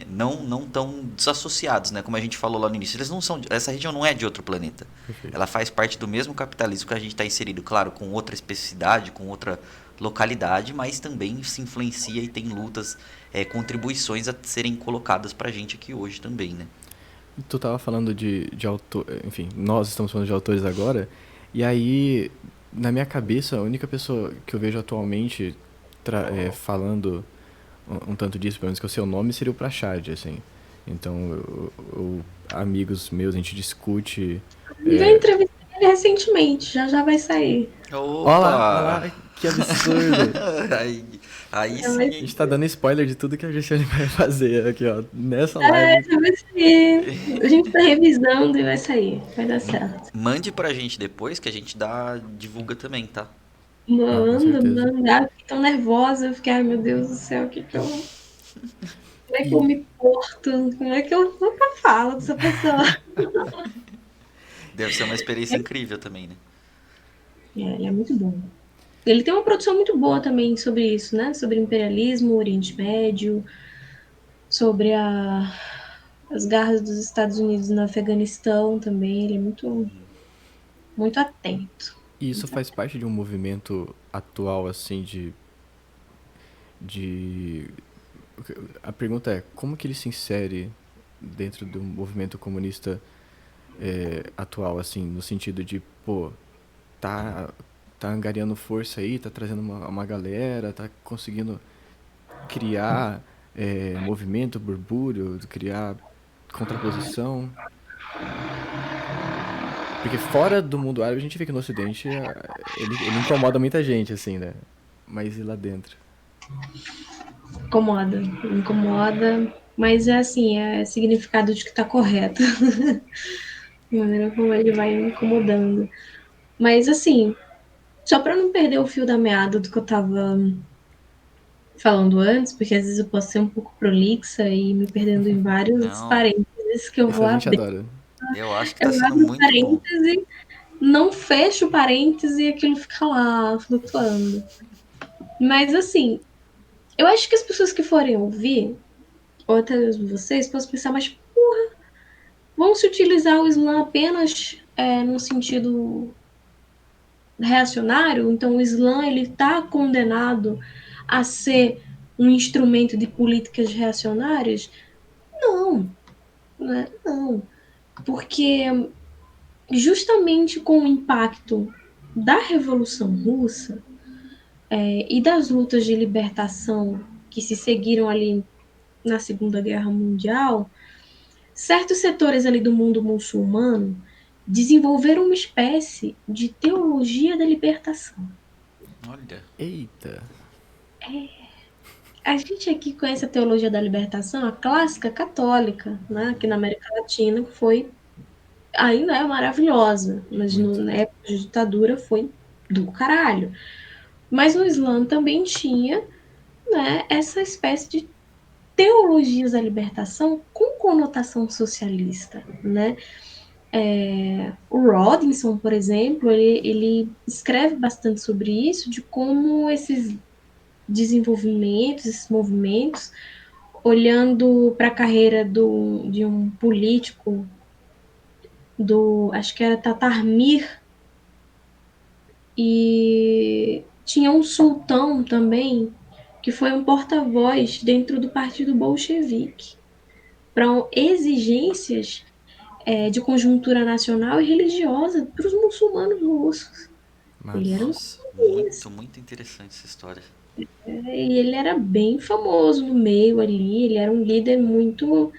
não tão desassociados, né? Como a gente falou lá no início, eles não são, essa região não é de outro planeta. Perfeito. Ela faz parte do mesmo capitalismo que a gente está inserido, claro, com outra especificidade, com outra localidade, mas também se influencia e tem lutas, contribuições a serem colocadas para a gente aqui hoje também, né? Tu tava falando de autor, enfim, nós estamos falando de autores agora, e aí, na minha cabeça, a única pessoa que eu vejo atualmente falando um tanto disso, pelo menos que é o seu nome, seria o Prachad, assim. Então, amigos meus, a gente discute. Eu entrevistei ele recentemente, já vai sair. Ó Opa! lá, que absurdo! Aí, Aí Então, sim, A mas, hein? gente tá dando spoiler de tudo que a Cristiane vai fazer aqui, ó. Nessa live. vai sair. A gente tá revisando e vai sair. Vai dar certo. Mande pra gente depois que a gente divulga também, tá? Ah, com Manda, certeza. manda. Eu fiquei tão nervosa. Eu fiquei, ai meu Deus do céu, como é que eu E, me porto? Como é que eu falo com essa pessoa? Deve ser uma experiência incrível também, né? Ele é muito bom. Ele tem uma produção muito boa também sobre isso, né? Sobre imperialismo, Oriente Médio, sobre as garras dos Estados Unidos no Afeganistão também. Ele é muito, muito atento. e isso faz parte de um movimento atual, assim, de. A pergunta é, como que ele se insere dentro do movimento comunista atual, assim, no sentido de, pô, tá, tá angariando força aí, tá trazendo uma galera, tá conseguindo criar movimento, burbúrio, criar contraposição. Porque fora do mundo árabe a gente vê que no ocidente ele incomoda muita gente, assim, né? Mas e lá dentro? Incomoda, incomoda, mas é assim, é significado de que tá correto. A maneira como ele vai me incomodando. Mas assim, só para não perder o fio da meada do que eu tava falando antes, porque às vezes eu posso ser um pouco prolixa e me perdendo em vários Não, parênteses que eu Isso vou a gente abrir. adora. eu acho que Eu tá sendo abro muito bom. parêntese, não fecho parêntese e aquilo fica lá flutuando. Mas assim, eu acho que as pessoas que forem ouvir, ou até mesmo vocês, possam pensar, mas porra, vão se utilizar o Islã apenas num sentido reacionário? Então o Islã ele está condenado a ser um instrumento de políticas reacionárias? Não, né? Não, porque justamente com o impacto da Revolução Russa e das lutas de libertação que se seguiram ali na Segunda Guerra Mundial, certos setores ali do mundo muçulmano desenvolveram uma espécie de teologia da libertação. Olha, Eita. A gente aqui conhece a teologia da libertação, a clássica católica, né? Aqui na América Latina, que foi ainda é maravilhosa, mas Muito. na época de ditadura foi do caralho. Mas no Islã também tinha, né, essa espécie de teologias da libertação com conotação socialista, né? O Rodinson, por exemplo, ele escreve bastante sobre isso, de como esses desenvolvimentos, esses movimentos, olhando para a carreira de um político acho que era Tatarmir, e tinha um sultão também, que foi um porta-voz dentro do partido bolchevique, para exigências de conjuntura nacional e religiosa para os muçulmanos russos. Ele era um nossa, muito, comunista, muito interessante essa história. e ele era bem famoso no meio ali, ele era um líder muito,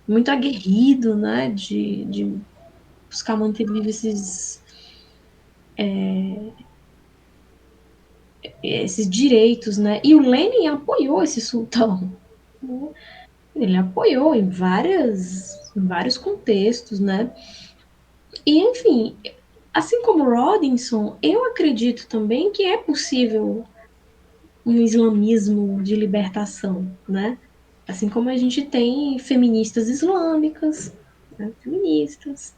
muito aguerrido, né, de buscar manter vivos esses direitos, né? E o Lenin apoiou esse sultão. Né? Ele apoiou em vários contextos, né? E, enfim, assim como Rodinson, eu acredito também que é possível um islamismo de libertação, né? Assim como a gente tem feministas islâmicas, né? Feministas,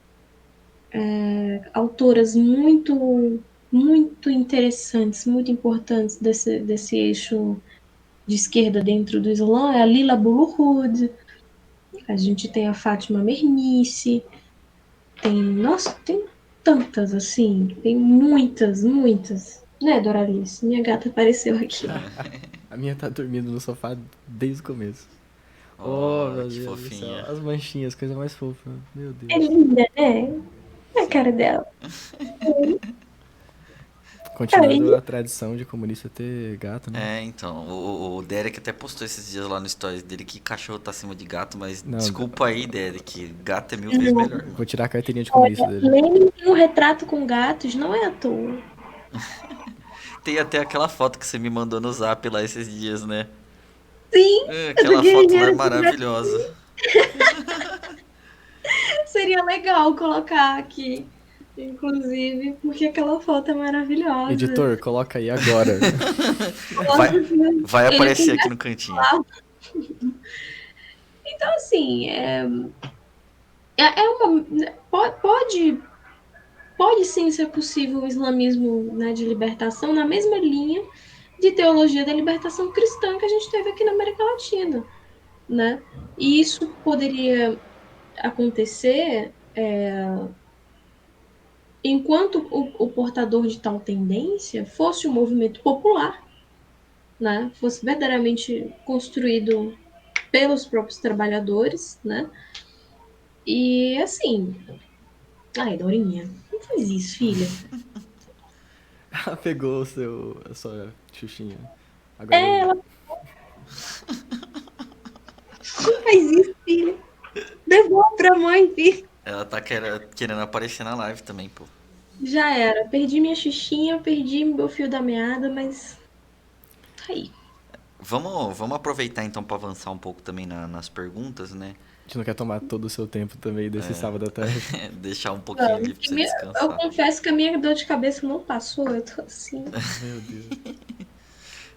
autoras muito, muito interessantes, muito importantes desse eixo de esquerda dentro do Islã, é a Lila Bulhud, a gente tem a Fátima Mernissi, nossa, tem tantas assim, tem muitas, muitas. Né, Doralice? Minha gata apareceu aqui. A minha tá dormindo no sofá desde o começo. Oh, Oh, meu que Deus do céu. fofinha. As manchinhas, coisa mais fofa. Meu É Deus. linda, né? A Sim. cara dela. Continuando a tradição de comunista ter gato, né? É, então, o Derek até postou esses dias lá no stories dele que cachorro tá acima de gato, mas Não, desculpa aí, Derek, gato é mil vezes melhor. eu vou tirar a carteirinha de comunista Olha, dele. Lenin tem um retrato com gatos, não é à toa. Tem até aquela foto que você me mandou no Zap lá esses dias, né? Sim, do Aquela foto lá é guerrilheiro de maravilhosa. Brasília. Seria legal colocar aqui, inclusive, porque aquela foto é maravilhosa. Editor, coloca aí agora. Vai, Nossa, vai ele aparecer com aqui no cantinho. Então, assim, é uma. Pode sim ser possível o islamismo, né, de libertação na mesma linha de teologia da libertação cristã que a gente teve aqui na América Latina, né? E isso poderia acontecer enquanto o portador de tal tendência fosse um movimento popular, né? Fosse verdadeiramente construído pelos próprios trabalhadores, né? E assim, ai, Dorinha, não faz isso, filha. Pegou a sua xuxinha. Agora É, eu. ela não faz isso, filha. Devolve pra mãe, filha. Ela tá querendo aparecer na live também, pô. Já era. Perdi minha xuxinha, perdi meu fio da meada, mas tá aí. Vamos aproveitar então pra avançar um pouco também nas perguntas, né? A gente não quer tomar todo o seu tempo também desse sábado à tarde. Deixar um pouquinho ali pra você Eu descansar. confesso que a minha dor de cabeça não passou, eu tô assim. Meu Deus.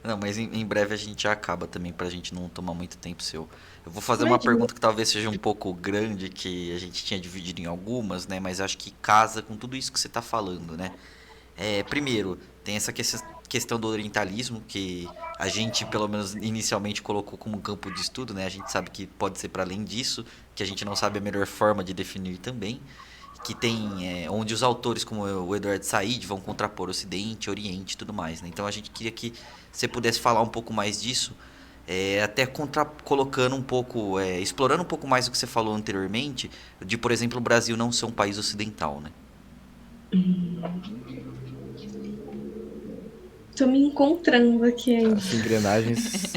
Não, mas em breve a gente já acaba também pra gente não tomar muito tempo seu. Eu vou fazer uma Imagina. pergunta que talvez seja um pouco grande, que a gente tinha dividido em algumas, né? Mas acho que casa com tudo isso que você tá falando, né? Primeiro, tem essa questão do orientalismo, que a gente, pelo menos inicialmente, colocou como campo de estudo, né? A gente sabe que pode ser para além disso, que a gente não sabe a melhor forma de definir também. Que tem, onde os autores como o Eduardo Said vão contrapor Ocidente, Oriente e tudo mais, né? Então a gente queria que você pudesse falar um pouco mais disso, até colocando um pouco, explorando um pouco mais o que você falou anteriormente, de, por exemplo, o Brasil não ser um país ocidental, né? Tô me encontrando aqui ainda. As engrenagens.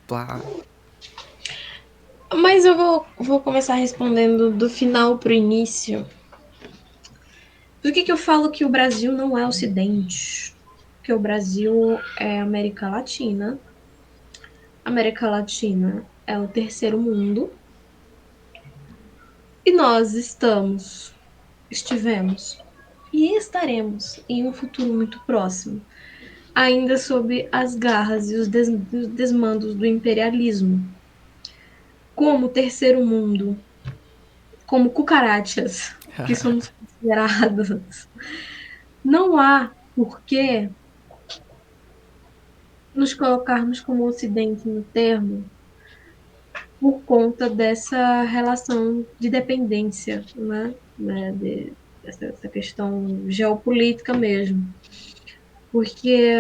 Plá. Mas eu vou começar respondendo do final pro início. Por que eu falo que o Brasil não é Ocidente? Porque o Brasil é América Latina. América Latina é o terceiro mundo. E nós estivemos e estaremos em um futuro muito próximo, ainda sob as garras e os desmandos do imperialismo. Como terceiro mundo, como cucarachas que somos considerados, não há por que nos colocarmos como Ocidente no termo por conta dessa relação de dependência, né, dessa questão geopolítica mesmo. Porque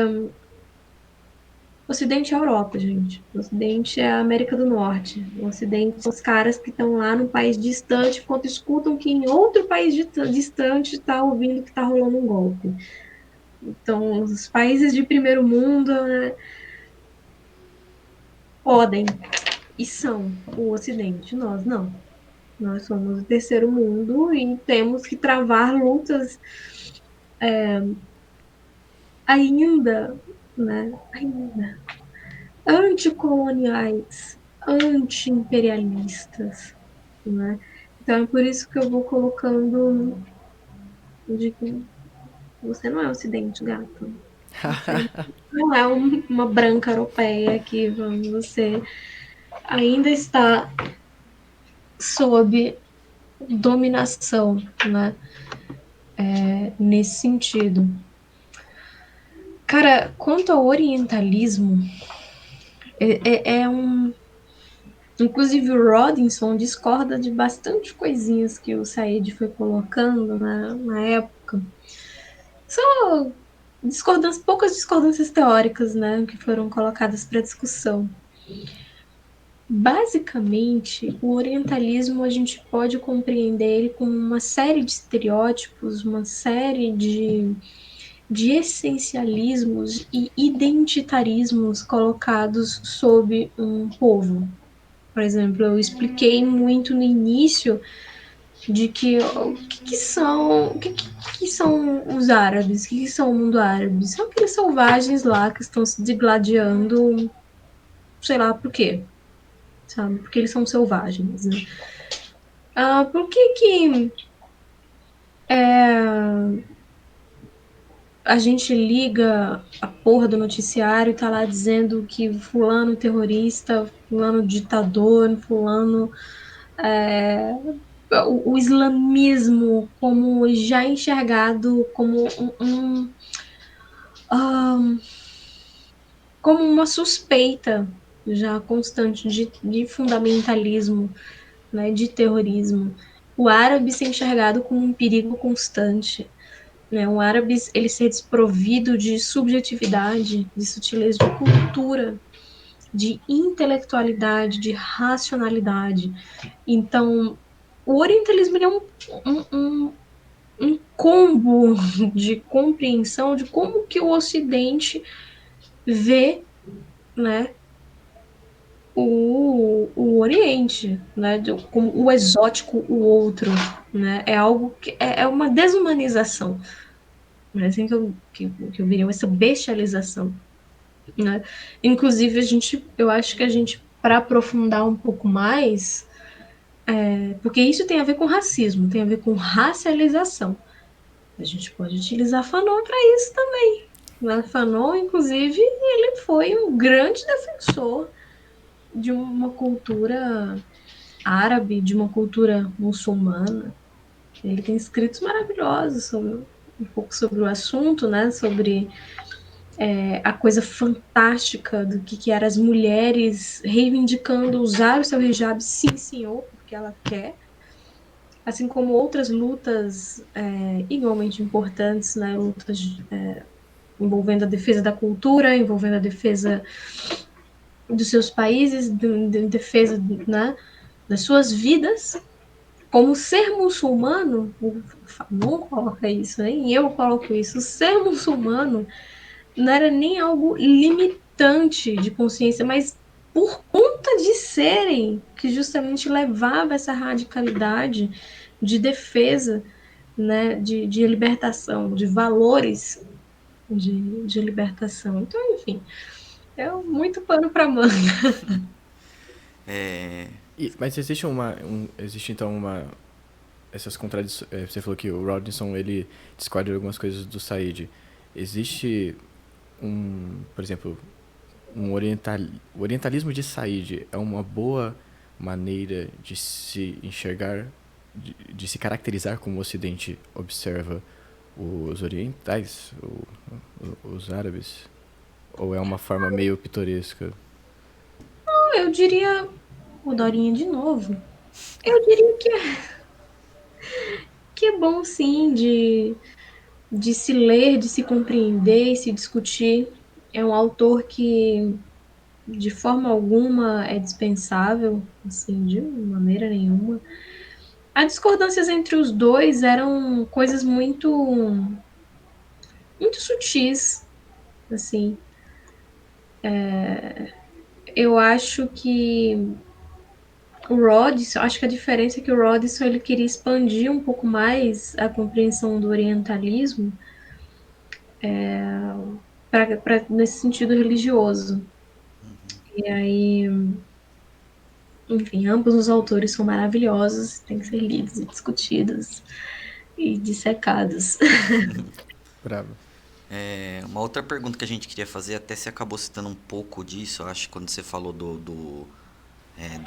o Ocidente é a Europa, gente. O Ocidente é a América do Norte. O Ocidente são os caras que estão lá num país distante, enquanto escutam que em outro país distante está ouvindo que está rolando um golpe. Então, os países de primeiro mundo, né, podem e são o Ocidente. Nós não. Nós somos o terceiro mundo e temos que travar lutas ainda, né? Ainda anticoloniais, anti-imperialistas, né? Então é por isso que eu vou colocando de que você não é Ocidente, gato. Você não é uma branca europeia que você ainda está sob dominação, né? Nesse sentido. Cara, quanto ao orientalismo, é um. Inclusive, o Rodinson discorda de bastante coisinhas que o Said foi colocando na época. Só poucas discordâncias teóricas, né, que foram colocadas para discussão. Basicamente, o orientalismo a gente pode compreender ele como uma série de estereótipos, uma série de essencialismos e identitarismos colocados sobre um povo. Por exemplo, eu expliquei muito no início de que o que são os árabes, o que são o mundo árabe? São aqueles selvagens lá que estão se digladiando, sei lá por quê, sabe? Porque eles são selvagens, né? Por que a gente liga a porra do noticiário e tá lá dizendo que fulano terrorista, fulano ditador, fulano o islamismo como já enxergado como um, como uma suspeita já constante de fundamentalismo, né, de terrorismo. O árabe ser enxergado como um perigo constante, né? O árabe ele ser desprovido de subjetividade, de sutileza, de cultura, de intelectualidade, de racionalidade. Então, o orientalismo é um, um, um combo de compreensão de como que o Ocidente vê, né, o Oriente, né, como o exótico, o outro, né, é algo que é uma desumanização, né, assim que eu diria, essa bestialização, né. Inclusive, eu acho que a gente, para aprofundar um pouco mais, porque isso tem a ver com racismo, tem a ver com racialização. A gente pode utilizar Fanon para isso também. Né? Fanon, inclusive, ele foi um grande defensor de uma cultura árabe, de uma cultura muçulmana. Ele tem escritos maravilhosos sobre um pouco sobre o assunto, né? Sobre a coisa fantástica do que eram as mulheres reivindicando usar o seu hijab, sim, senhor, porque ela quer, assim como outras lutas igualmente importantes, né? Lutas envolvendo a defesa da cultura, envolvendo a defesa dos seus países, de defesa, né, das suas vidas. Como ser muçulmano, o Fanon coloca isso, hein? Eu coloco isso. Ser muçulmano não era nem algo limitante de consciência, mas por conta de serem, que justamente levava essa radicalidade de defesa, né, de libertação, de valores de libertação. Então, enfim, é muito pano para manga. É, Mas existe existe então essas contradições. Você falou que o Rodneyson ele discorda de algumas coisas do Said. Existe por exemplo, o orientalismo de Said é uma boa maneira de se enxergar, de se caracterizar como o Ocidente observa os orientais, os árabes? Ou é uma forma meio pitoresca? Eu diria, o Dorinha de novo, eu diria que é bom sim de se ler, de se compreender e se discutir. É um autor que de forma alguma é dispensável, assim, de maneira nenhuma. As discordâncias entre os dois eram coisas muito sutis, assim. Eu acho que o Rodson, acho que a diferença é que o Rodson ele queria expandir um pouco mais a compreensão do orientalismo nesse sentido religioso. E aí, enfim, ambos os autores são maravilhosos, têm que ser lidos e discutidos e dissecados. Bravo. uma outra pergunta que a gente queria fazer, até você acabou citando um pouco disso, eu acho, quando você falou do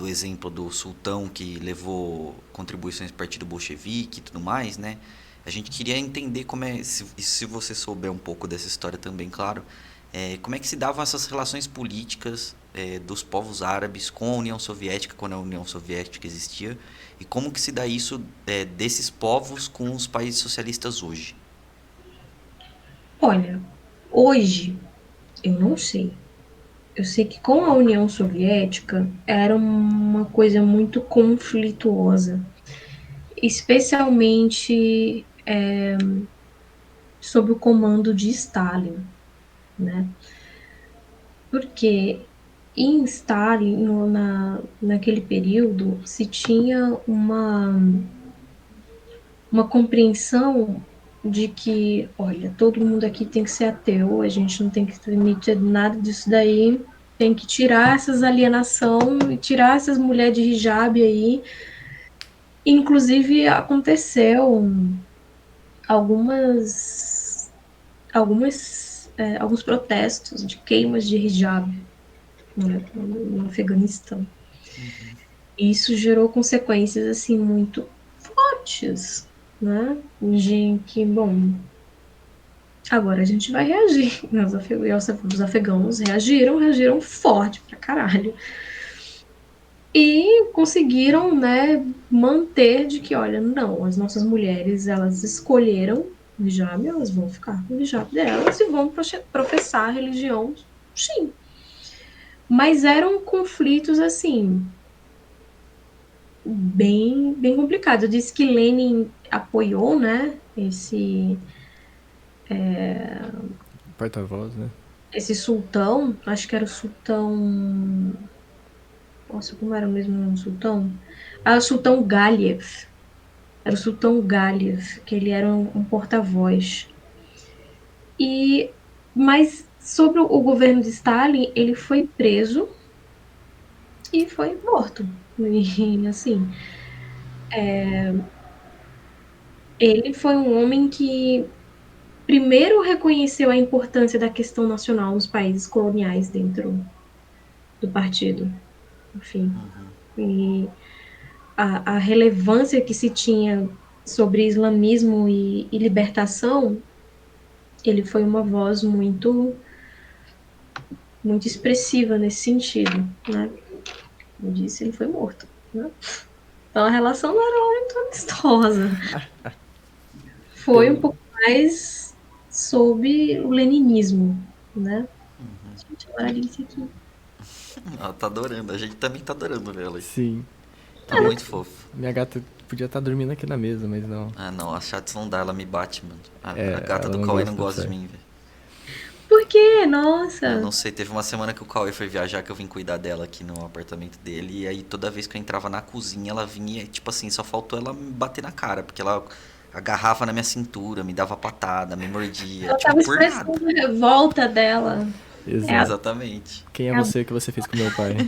exemplo do sultão que levou contribuições do Partido Bolchevique e tudo mais, né? A gente queria entender como é, se você souber um pouco dessa história também, claro, como é que se davam essas relações políticas dos povos árabes com a União Soviética, quando a União Soviética existia, e como que se dá isso desses povos com os países socialistas hoje. Olha, hoje eu não sei. Eu sei que com a União Soviética era uma coisa muito conflituosa, especialmente sob o comando de Stalin, né? Porque em Stalin, naquele período, se tinha uma compreensão de que, olha, todo mundo aqui tem que ser ateu, a gente não tem que permitir nada disso daí, tem que tirar essas alienação e tirar essas mulheres de hijab aí. Inclusive, aconteceu algumas, alguns protestos de queimas de hijab, né, no Afeganistão. Uhum. E isso gerou consequências assim muito fortes, né? De que, bom, agora a gente vai reagir. Os afegãos reagiram forte pra caralho. E conseguiram, né, manter de que, olha, não, as nossas mulheres, elas escolheram o hijab, elas vão ficar com o hijab delas e vão professar a religião, sim. Mas eram conflitos, assim, bem complicados. Eu disse que Lenin apoiou, né, Porta-voz, né? esse sultão, acho que era o sultão. Nossa, como era o mesmo nome do sultão? Ah, o sultão Galiev. Era o sultão Galiev, que ele era um porta-voz. E, mas sobre o governo de Stalin, ele foi preso e foi morto. E, assim, ele foi um homem que primeiro reconheceu a importância da questão nacional nos países coloniais dentro do partido, enfim. Uhum. E a relevância que se tinha sobre islamismo e libertação, ele foi uma voz muito expressiva nesse sentido, né? Como disse, ele foi morto, né? Então a relação não era muito amistosa. Foi um Pelo... pouco mais sob o leninismo, né? Uhum. Gente, agora a Alice aqui. Ela tá adorando. A gente também tá adorando ver ela aí. Sim. Tá Queria... muito fofo. Minha gata podia estar dormindo aqui na mesa, mas não. Ah, não. As chats não dá. Ela me bate, mano. A É, gata ela do não Cauê não gosta de gosta de sair. mim, velho. Por quê? Ah, Nossa. não sei. Teve uma semana que o Cauê foi viajar que eu vim cuidar dela aqui no apartamento dele. E aí toda vez que eu entrava na cozinha, ela vinha, tipo assim, só faltou ela me bater na cara. Porque ela agarrava na minha cintura, me dava patada, me mordia. Ela Tipo, tava por nada. expressando a revolta dela. É a, Exato. Exatamente. Quem é é a- você que você fez com meu pai?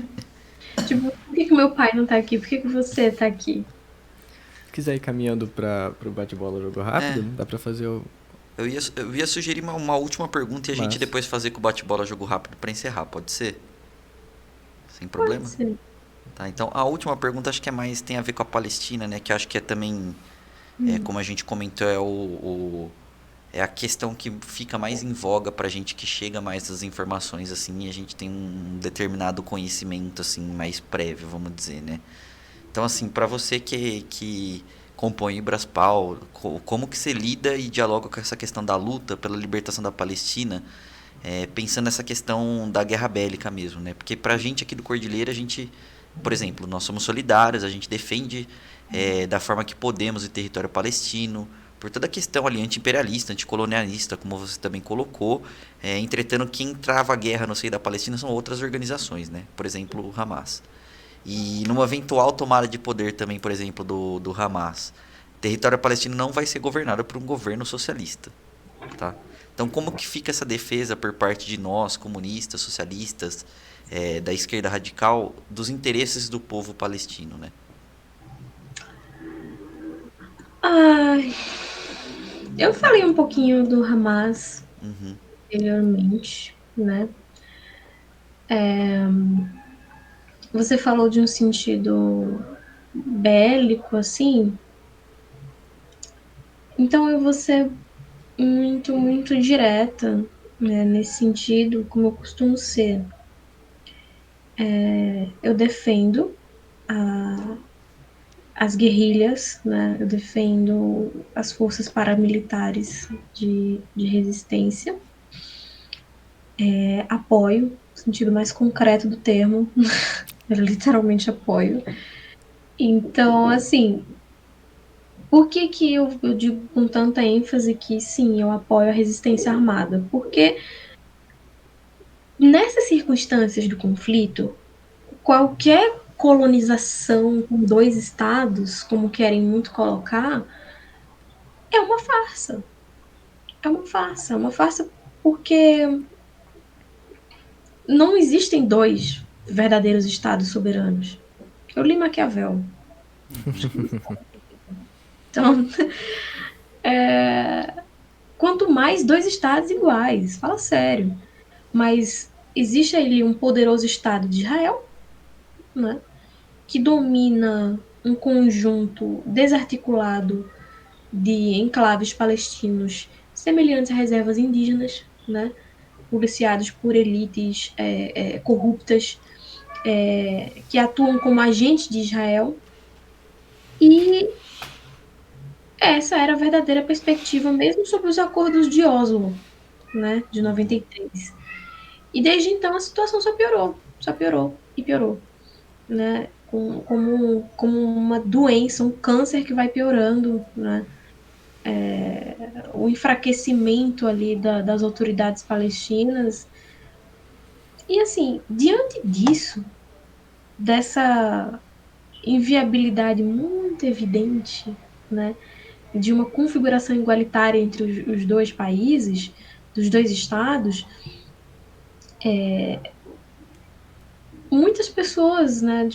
tipo, por que meu pai não tá aqui? Por que você tá aqui? Se quiser ir caminhando pro bate-bola jogo rápido, É. dá pra fazer o. Eu ia sugerir uma última pergunta e a gente Mas. depois fazer com o bate-bola jogo rápido pra encerrar, pode ser? Sem Pode problema? ser. Tá, então a última pergunta acho que é mais tem a ver com a Palestina, né? Que acho que é também, como a gente comentou, é a questão que fica mais em voga pra gente que chega mais das informações assim e a gente tem um determinado conhecimento assim mais prévio, vamos dizer, né? Então assim, pra você que compõe o Braspal, como que você lida e dialoga com essa questão da luta pela libertação da Palestina, pensando nessa questão da guerra bélica mesmo, né? Porque pra gente aqui do Cordilheira, a gente, por exemplo, nós somos solidários, a gente defende da forma que podemos o território palestino, por toda a questão ali anti-imperialista, anticolonialista, como você também colocou. Entretanto, quem trava a guerra no seio da Palestina são outras organizações, né? Por exemplo, o Hamas. E numa eventual tomada de poder também, por exemplo, do Hamas, o território palestino não vai ser governado por um governo socialista, tá? Então, como que fica essa defesa por parte de nós, comunistas, socialistas, da esquerda radical, dos interesses do povo palestino, né? Ai, eu falei um pouquinho do Hamas Uhum, anteriormente, né? Você falou de um sentido bélico, assim. Então eu vou ser muito direta, né, nesse sentido, como eu costumo ser. Eu defendo a, as guerrilhas, né? Eu defendo as forças paramilitares de resistência. Apoio, no sentido mais concreto do termo, eu literalmente apoio. Então, assim, por que que eu digo com tanta ênfase que sim, eu apoio a resistência armada? Porque nessas circunstâncias do conflito, qualquer colonização com dois estados, como querem muito colocar, é uma farsa. É uma farsa. É uma farsa porque não existem dois verdadeiros estados soberanos. Eu li Maquiavel. Então, quanto mais dois estados iguais, fala sério. Mas existe ali um poderoso Estado de Israel, né, que domina um conjunto desarticulado de enclaves palestinos semelhantes a reservas indígenas, né, policiados por elites corruptas que atuam como agentes de Israel. E essa era a verdadeira perspectiva, mesmo sobre os acordos de Oslo, né, de 93. E desde então a situação só piorou e piorou, né? Como uma doença, um câncer que vai piorando, né? O enfraquecimento ali das autoridades palestinas. E assim, diante disso, dessa inviabilidade muito evidente, né? De uma configuração igualitária entre os dois países, dos dois estados, muitas pessoas, né,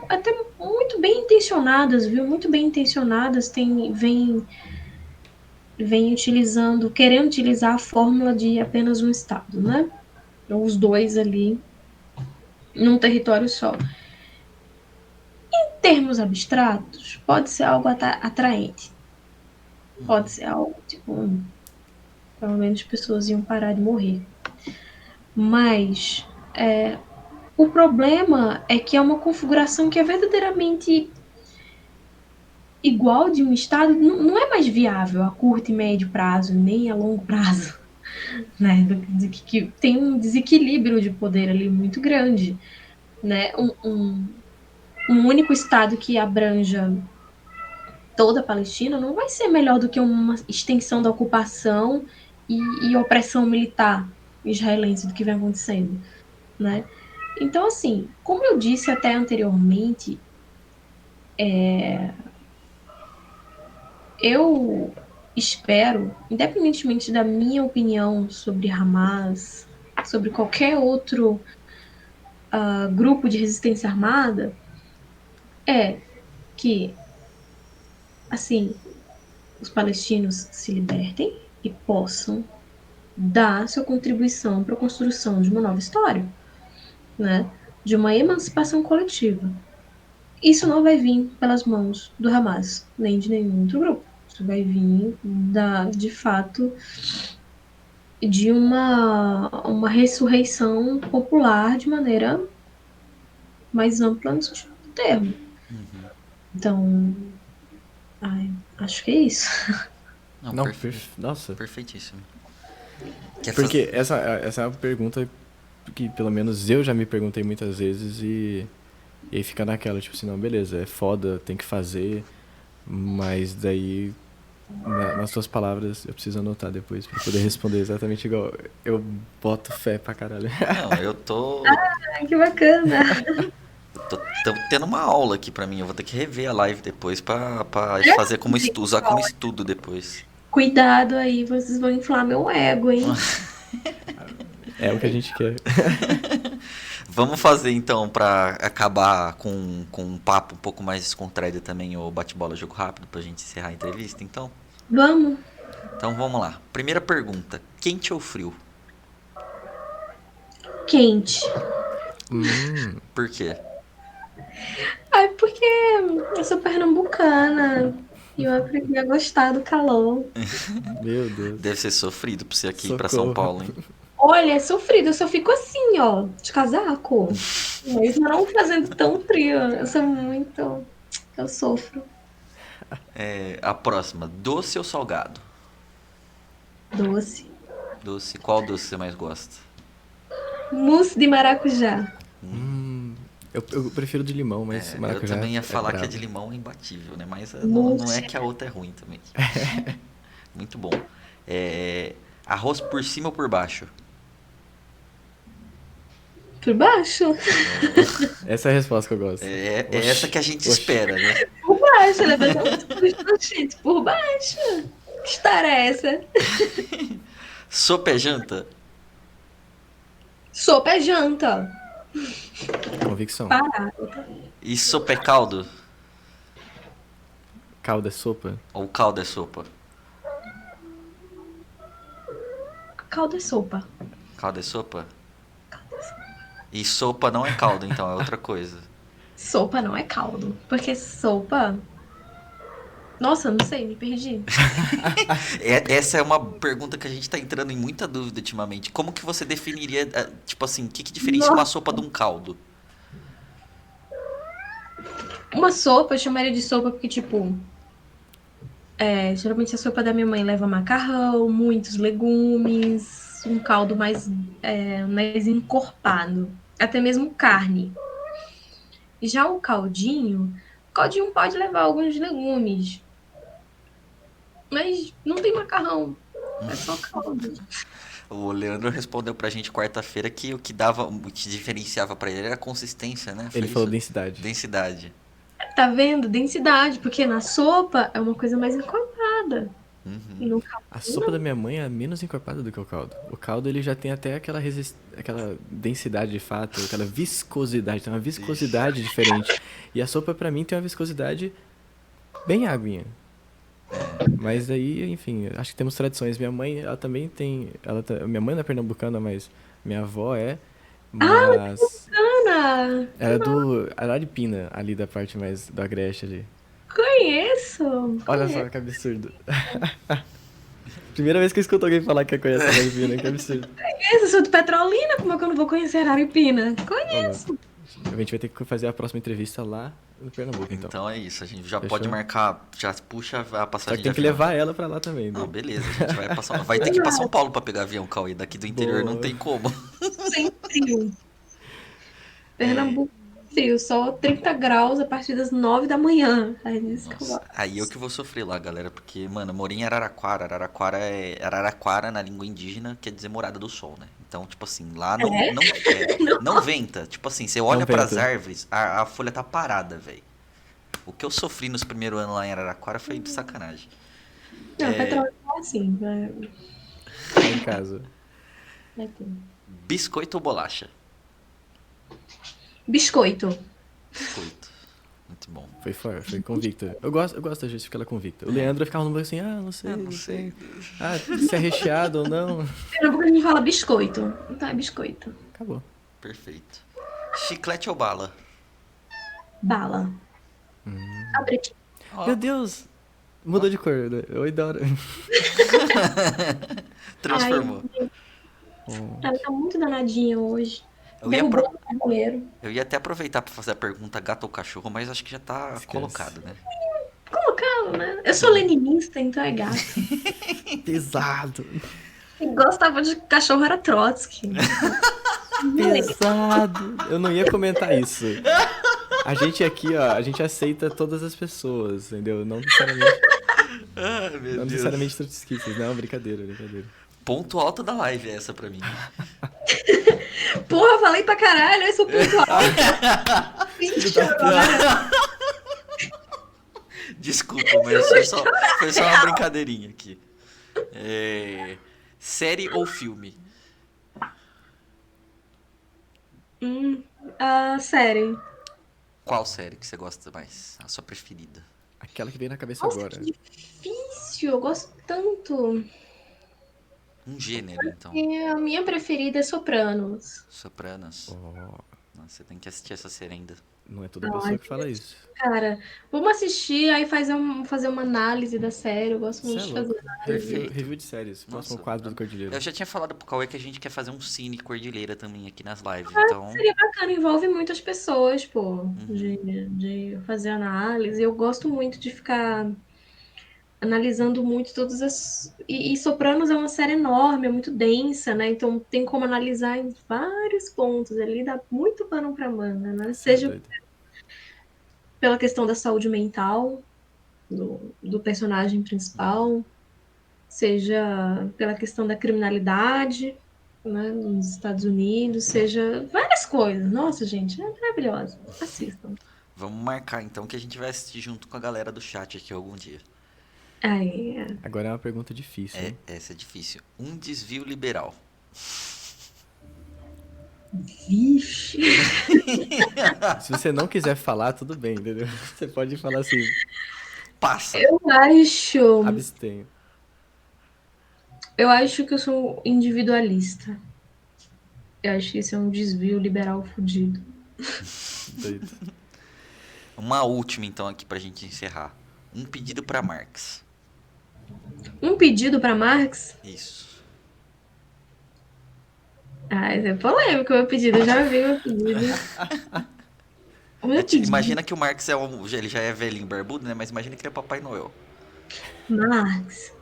até muito bem intencionadas, viu? Muito bem intencionadas, vem utilizando, querendo utilizar a fórmula de apenas um estado, né? Os dois ali num território só. Em termos abstratos, pode ser algo atraente. Pode ser algo, tipo, pelo menos pessoas iam parar de morrer. Mas o problema é que é uma configuração que é verdadeiramente igual de um Estado, não é mais viável a curto e médio prazo, nem a longo prazo, né? Que tem um desequilíbrio de poder ali muito grande, né? Um único Estado que abranja toda a Palestina não vai ser melhor do que uma extensão da ocupação e opressão militar israelense do que vem acontecendo, né? Então, assim, como eu disse até anteriormente, eu espero, independentemente da minha opinião sobre Hamas, sobre qualquer outro grupo de resistência armada, é que, assim, os palestinos se libertem e possam dar sua contribuição para a construção de uma nova história, né? De uma emancipação coletiva. Isso não vai vir pelas mãos do Hamas, nem de nenhum outro grupo. Isso vai vir, de fato, de uma ressurreição popular de maneira mais ampla no sentido do termo. Então, acho que é isso. Não, Nossa. perfeitíssimo. Porque essa é uma pergunta que pelo menos eu já me perguntei muitas vezes e aí fica naquela, tipo assim, não, beleza, é foda, tem que fazer, mas daí nas suas palavras eu preciso anotar depois pra poder responder exatamente igual. Eu boto fé pra caralho. Não, eu tô Que bacana! tô tendo uma aula aqui pra mim. Eu vou ter que rever a live depois pra fazer como usar como estudo depois. Cuidado aí, vocês vão inflar meu ego, hein? É o que a gente quer. Vamos fazer então pra acabar com um papo um pouco mais descontraído também o bate-bola jogo rápido pra gente encerrar a entrevista, então? Vamos. Então vamos lá. Primeira pergunta: quente ou frio? Quente. Por quê? Porque eu sou pernambucana e eu aprendi a gostar do calor. Meu Deus. Deve ser sofrido pra você aqui ir pra Socorro. São Paulo, hein? Olha, é sofrido, eu só fico assim, ó, de casaco. Mas não fazendo tão frio. Eu sou muito. Eu sofro. A próxima: doce ou salgado? Doce. Doce. Qual doce você mais gosta? Mousse de maracujá. Eu prefiro de limão, mas Eu maracujá também ia falar que a brabo. de limão é imbatível, né? Mas não é Mousse. que a outra é ruim também. Muito bom. Arroz por cima ou por baixo? Por baixo? Essa é a resposta que eu gosto. É Oxi, essa que a gente oxi. espera, né? Por baixo, levantando os colchetes por baixo. Que história é essa? Sopa é janta? Sopa é janta. Convicção. Parada. E sopa é caldo? Calda é sopa? Ou caldo é sopa? Caldo é sopa. Caldo é sopa? E sopa não é caldo, então, é outra coisa. Sopa não é caldo. Porque sopa. Nossa, não sei, me perdi. Essa é uma pergunta que a gente tá entrando em muita dúvida ultimamente. Como que você definiria, tipo assim, o que que diferencia uma Nossa. sopa de um caldo? Uma sopa, eu chamaria de sopa porque, tipo, geralmente a sopa da minha mãe leva macarrão, muitos legumes, um caldo mais encorpado, até mesmo carne. Já o caldinho pode levar alguns legumes, mas não tem macarrão, é só caldo. O Leandro respondeu pra gente quarta-feira que o que diferenciava pra ele era a consistência, né? Foi Ele falou isso? densidade. Densidade. Tá vendo? Densidade, porque na sopa é uma coisa mais encorpada. E no caldo, A sopa não. da minha mãe é menos encorpada do que o caldo. O caldo ele já tem até aquela densidade de fato, aquela viscosidade, tem uma viscosidade diferente. E a sopa pra mim tem uma viscosidade bem aguinha. Mas aí, enfim, acho que temos tradições. Minha mãe, ela também tem, minha mãe não é pernambucana, mas minha avó é, mas Ana, ela é do Araripina, ali da parte mais do Agreste ali. conheço. Olha só que absurdo. Primeira vez que eu escuto alguém falar que conhece Araripina, que absurdo. Conheço, sou de Petrolina, como é que eu não vou conhecer Araripina? Ô, louco. Conheço. A gente vai ter que fazer a próxima entrevista lá no Pernambuco, então. Então é isso, a gente já Fechou? pode marcar, já puxa a Só passagem que de tem que avião. levar ela pra lá também, Não, né? beleza, a gente vai passar, vai ter que ir pra São Paulo pra pegar avião, Cauê, daqui do interior não Boa. tem como. Sem frio. É, Pernambuco, frio, só 30 graus a partir das 9 da manhã. Aí disso que eu nossa, gosto. aí eu que vou sofrer lá, galera, porque, mano, eu moro em Araraquara, Araraquara na língua indígena, quer dizer morada do sol, né? Então, tipo assim, lá É? não venta, tipo assim, você Não olha pras venta. árvores, a folha tá parada, velho. O que eu sofri nos primeiros anos lá em Araraquara foi de sacanagem. Não, Petrolina é assim. Tá em casa. Vai ter. Biscoito ou bolacha? Biscoito. Biscoito. Muito bom. Foi convicta. Eu gosto da gente que ela é convicta. O Leandro ficava no banco assim, não sei, Não sei. Ah, se é recheado ou não. Pernambuco a gente fala biscoito. Então é biscoito. Acabou. Perfeito. Chiclete ou bala? Bala. Abre aqui. Ó, Meu Deus! Mudou de cor, né? Oi, Dora. transformou. Ela tá muito danadinha hoje. Eu ia, Derrubou pro- o tabuleiro. eu ia até aproveitar pra fazer a pergunta gato ou cachorro, mas acho que já tá Esquece. colocado, né? Colocá-lo, né? Eu sou leninista, então é gato. Pesado. Quem gostava de cachorro era Trotsky. Pesado. Eu não ia comentar isso. A gente aqui, ó, a gente aceita todas as pessoas, entendeu? Não necessariamente, Ai, meu não Deus. necessariamente trotskistas. Não, brincadeira, brincadeira. Ponto alto da live é essa pra mim. Porra, falei pra caralho, esse é o ponto alto. Vixe, agora. Desculpa, mas foi só uma brincadeirinha aqui. Série ou filme? Sério. Qual série que você gosta mais? A sua preferida? Aquela que veio na cabeça Nossa, agora. que difícil. Eu gosto tanto. Um gênero, então. E a minha preferida é Sopranos. Sopranos. Oh, Nossa, você tem que assistir essa série ainda. não é toda pessoa que fala isso. Cara, vamos assistir, aí fazer uma análise da série. Eu gosto Você muito é de louco. fazer análise. Review de séries. Próximo Nossa, quadro do Cordilheiro. Eu já tinha falado pro Cauê que a gente quer fazer um cine Cordilheira também aqui nas lives, então... Seria bacana, envolve muitas pessoas, pô, de fazer análise. Eu gosto muito de ficar analisando muito todas as. E Sopranos é uma série enorme, é muito densa, né? Então tem como analisar em vários pontos ali, dá muito pano pra manga, né? Você é Seja doido. pela questão da saúde mental do personagem principal, seja pela questão da criminalidade, né, nos Estados Unidos, seja várias coisas. Nossa, gente, é maravilhoso. Assistam. Vamos marcar então que a gente vai assistir junto com a galera do chat aqui algum dia. Ai, Agora é uma pergunta difícil, hein? Essa é difícil. Um desvio liberal. vixe. Se você não quiser falar, tudo bem, entendeu? Você pode falar assim, Passa. abstenho. Eu acho que eu sou individualista. Eu acho que isso é um desvio liberal fudido. Doido. Uma última então aqui pra gente encerrar. Um pedido pra Marx. Um pedido para Marx? Isso. Ah, esse é polêmico o meu pedido. Eu já vi o meu pedido. O meu pedido. Imagina que o Marx ele já é velhinho barbudo, né? Mas imagina que ele é Papai Noel. Marx,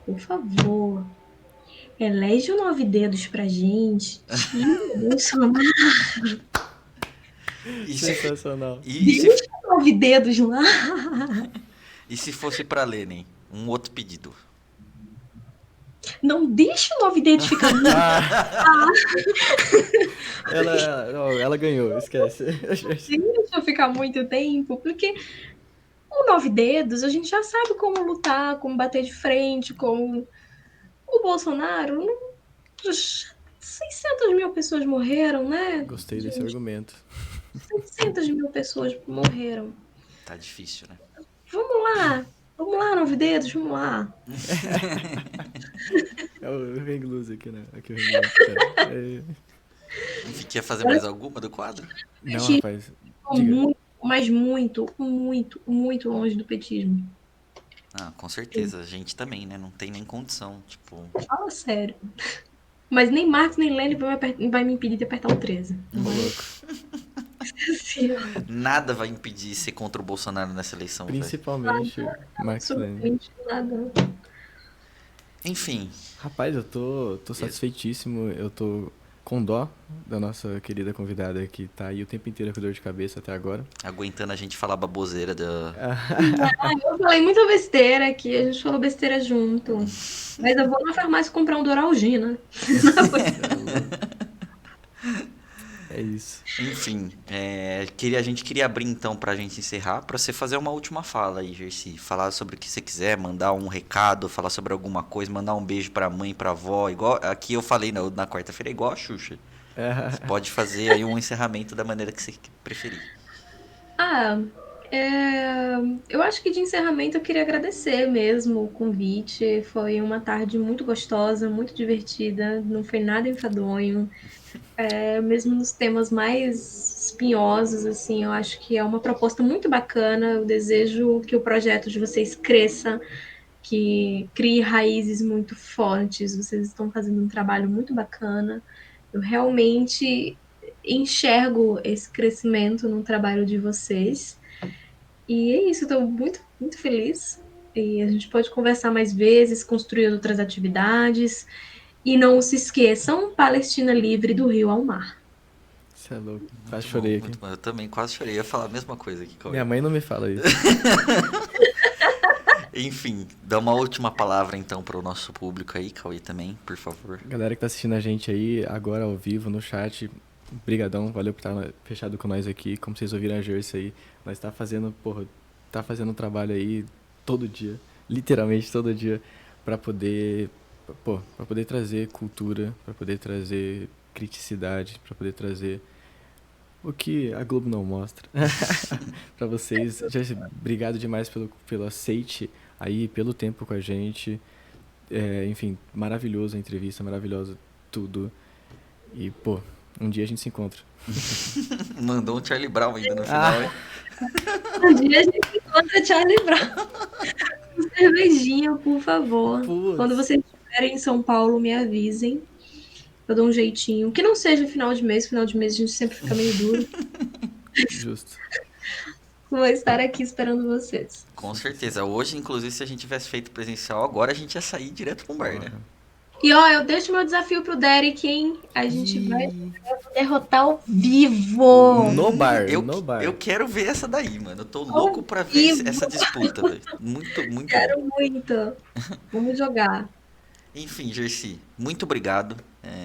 por favor, elege o 9 dedos pra gente. Tira o Bolsonaro. E se, Sensacional. Deixa o 9 dedos lá. e se fosse pra Lenin? Um outro pedido. Não deixa o 9 dedos ficar muito. Ela ganhou, esquece. Deixa eu ficar muito tempo, porque o 9 dedos a gente já sabe como lutar, como bater de frente, como o Bolsonaro. 600 mil pessoas morreram, né? Gostei desse argumento. 600 mil pessoas morreram. Tá difícil, né? Vamos lá, 9 dedos, vamos lá. É o Hang Loose aqui, né? Aqui o Hang Loose, cara. Quer fazer mais alguma do quadro? Não, rapaz. Diga. Muito, mas muito, muito, muito longe do petismo. Ah, com certeza. A gente também, né? Não tem nem condição. Tipo, Fala sério. Mas nem Marx nem Lenin vai me impedir de apertar o 13. Ô, louco. Sim, nada vai impedir ser contra o Bolsonaro nessa eleição, velho. Principalmente Marx Lenin. absolutamente nada. Enfim, Rapaz, eu tô satisfeitíssimo. Eu tô com dó da nossa querida convidada que tá aí o tempo inteiro com dor de cabeça até agora. aguentando a gente falar baboseira da. Eu falei muita besteira aqui, a gente falou besteira junto. Mas eu vou na farmácia comprar um Doralgina. É isso. Enfim, a gente queria abrir então pra gente encerrar, pra você fazer uma última fala aí, Gersi. Falar sobre o que você quiser, mandar um recado, falar sobre alguma coisa, mandar um beijo pra mãe, pra avó, igual aqui eu falei na quarta-feira, igual a Xuxa. Você pode fazer aí um encerramento da maneira que você preferir. Eu acho que de encerramento eu queria agradecer mesmo o convite. Foi uma tarde muito gostosa, muito divertida, não foi nada enfadonho. Mesmo nos temas mais espinhosos, assim, eu acho que é uma proposta muito bacana. Eu desejo que o projeto de vocês cresça, que crie raízes muito fortes. Vocês estão fazendo um trabalho muito bacana. Eu realmente enxergo esse crescimento no trabalho de vocês. E é isso, estou muito, muito feliz. E a gente pode conversar mais vezes, construir outras atividades. E não se esqueçam, Palestina livre do rio ao mar. Você é louco. Quase Muito chorei bom, aqui. muito bom. Eu também quase chorei. Eu ia falar a mesma coisa aqui, Cauê. Minha mãe não me fala isso. Enfim, dá uma última palavra então pro nosso público aí, Cauê, também, por favor. Galera que tá assistindo a gente aí, agora ao vivo, no chat, brigadão, valeu por estar fechado com nós aqui. Como vocês ouviram a Jersey aí, nós tá fazendo um trabalho aí todo dia, literalmente todo dia, pra poder trazer cultura, pra poder trazer criticidade, pra poder trazer o que a Globo não mostra pra vocês. Jersey, obrigado demais pelo aceite aí, pelo tempo com a gente. Enfim, maravilhosa a entrevista, maravilhosa tudo. E, um dia a gente se encontra. Mandou um Charlie Brown ainda no final, hein? Um dia a gente encontra Charlie Brown. Cervejinha, por favor. Putz. Quando vocês estiverem em São Paulo, me avisem. Eu dou um jeitinho. Que não seja final de mês a gente sempre fica meio duro. Justo. Vou estar aqui esperando vocês. Com certeza. Hoje, inclusive, se a gente tivesse feito presencial, agora a gente ia sair direto pro bar, né? E ó, eu deixo meu desafio pro Derek, hein? A gente vai derrotar ao vivo. No bar, Eu, no bar. eu quero ver essa daí, mano. Eu tô louco pra ver vivo. essa disputa, velho. Muito, muito bom. Quero muito. Vamos jogar. Enfim, Jersey, muito obrigado.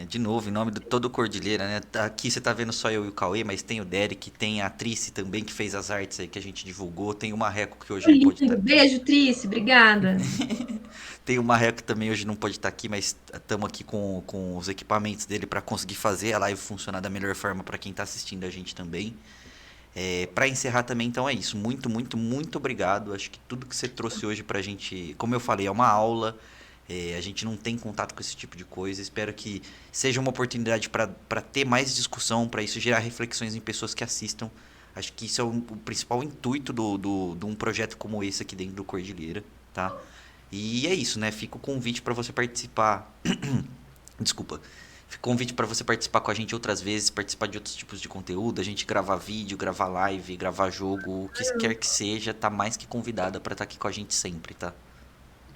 De novo, em nome de todo o Cordilheira, né? Aqui você tá vendo só eu e o Cauê, mas tem o Derek, tem a Trice também, que fez as artes aí que a gente divulgou. Tem o Marreco, que hoje não pôde estar Lindo. aqui. Beijo, Tríce. Obrigada. Tem o Marreco que também hoje não pode estar aqui, mas estamos aqui com os equipamentos dele para conseguir fazer a live funcionar da melhor forma para quem tá assistindo a gente também. Para encerrar também, então é isso. Muito, muito, muito obrigado. Acho que tudo que você trouxe hoje pra gente, como eu falei, é uma aula. A gente não tem contato com esse tipo de coisa. Espero que seja uma oportunidade para ter mais discussão, para isso gerar reflexões em pessoas que assistam. Acho que isso é o principal intuito de um projeto como esse aqui dentro do Cordilheira, tá? E é isso, né? Fica o convite para você participar. Desculpa. Fica o convite para você participar com a gente outras vezes, participar de outros tipos de conteúdo, a gente gravar vídeo, gravar live, gravar jogo, o que quer que seja, tá mais que convidada para estar aqui com a gente sempre, tá?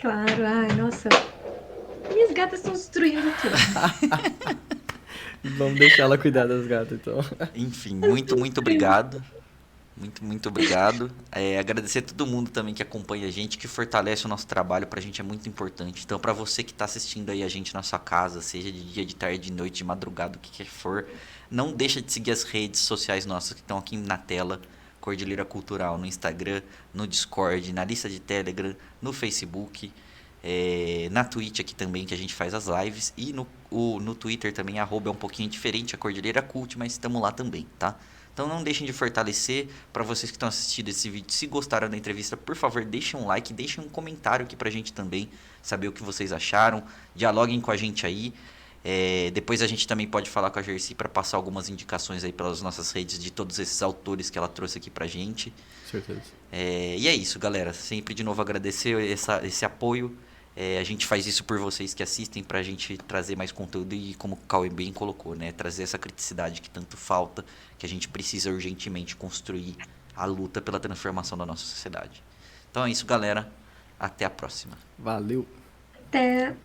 Claro. Ai, nossa. Minhas gatas estão destruindo tudo. Vamos deixar ela cuidar das gatas, então. Enfim, muito, muito obrigado. Muito, muito obrigado. Agradecer a todo mundo também que acompanha a gente, que fortalece o nosso trabalho, pra gente é muito importante. Então, pra você que tá assistindo aí a gente na sua casa, seja de dia, de tarde, de noite, de madrugada, o que quer que for, não deixa de seguir as redes sociais nossas que estão aqui na tela. Cordilheira Cultural no Instagram, no Discord, na lista de Telegram, no Facebook, na Twitch aqui também que a gente faz as lives e no Twitter também, arroba é um pouquinho diferente, a Cordilheira Cult, mas estamos lá também, tá? Então não deixem de fortalecer. Para vocês que estão assistindo esse vídeo, se gostaram da entrevista, por favor, deixem um like, deixem um comentário aqui pra gente também, saber o que vocês acharam, dialoguem com a gente aí. Depois a gente também pode falar com a Jersey para passar algumas indicações aí pelas nossas redes de todos esses autores que ela trouxe aqui pra gente. Certeza. E é isso, galera. Sempre de novo agradecer esse apoio. A gente faz isso por vocês que assistem pra gente trazer mais conteúdo e, como o Cauê bem colocou, né, trazer essa criticidade que tanto falta, que a gente precisa urgentemente construir a luta pela transformação da nossa sociedade. Então é isso, galera. Até a próxima. Valeu. Até.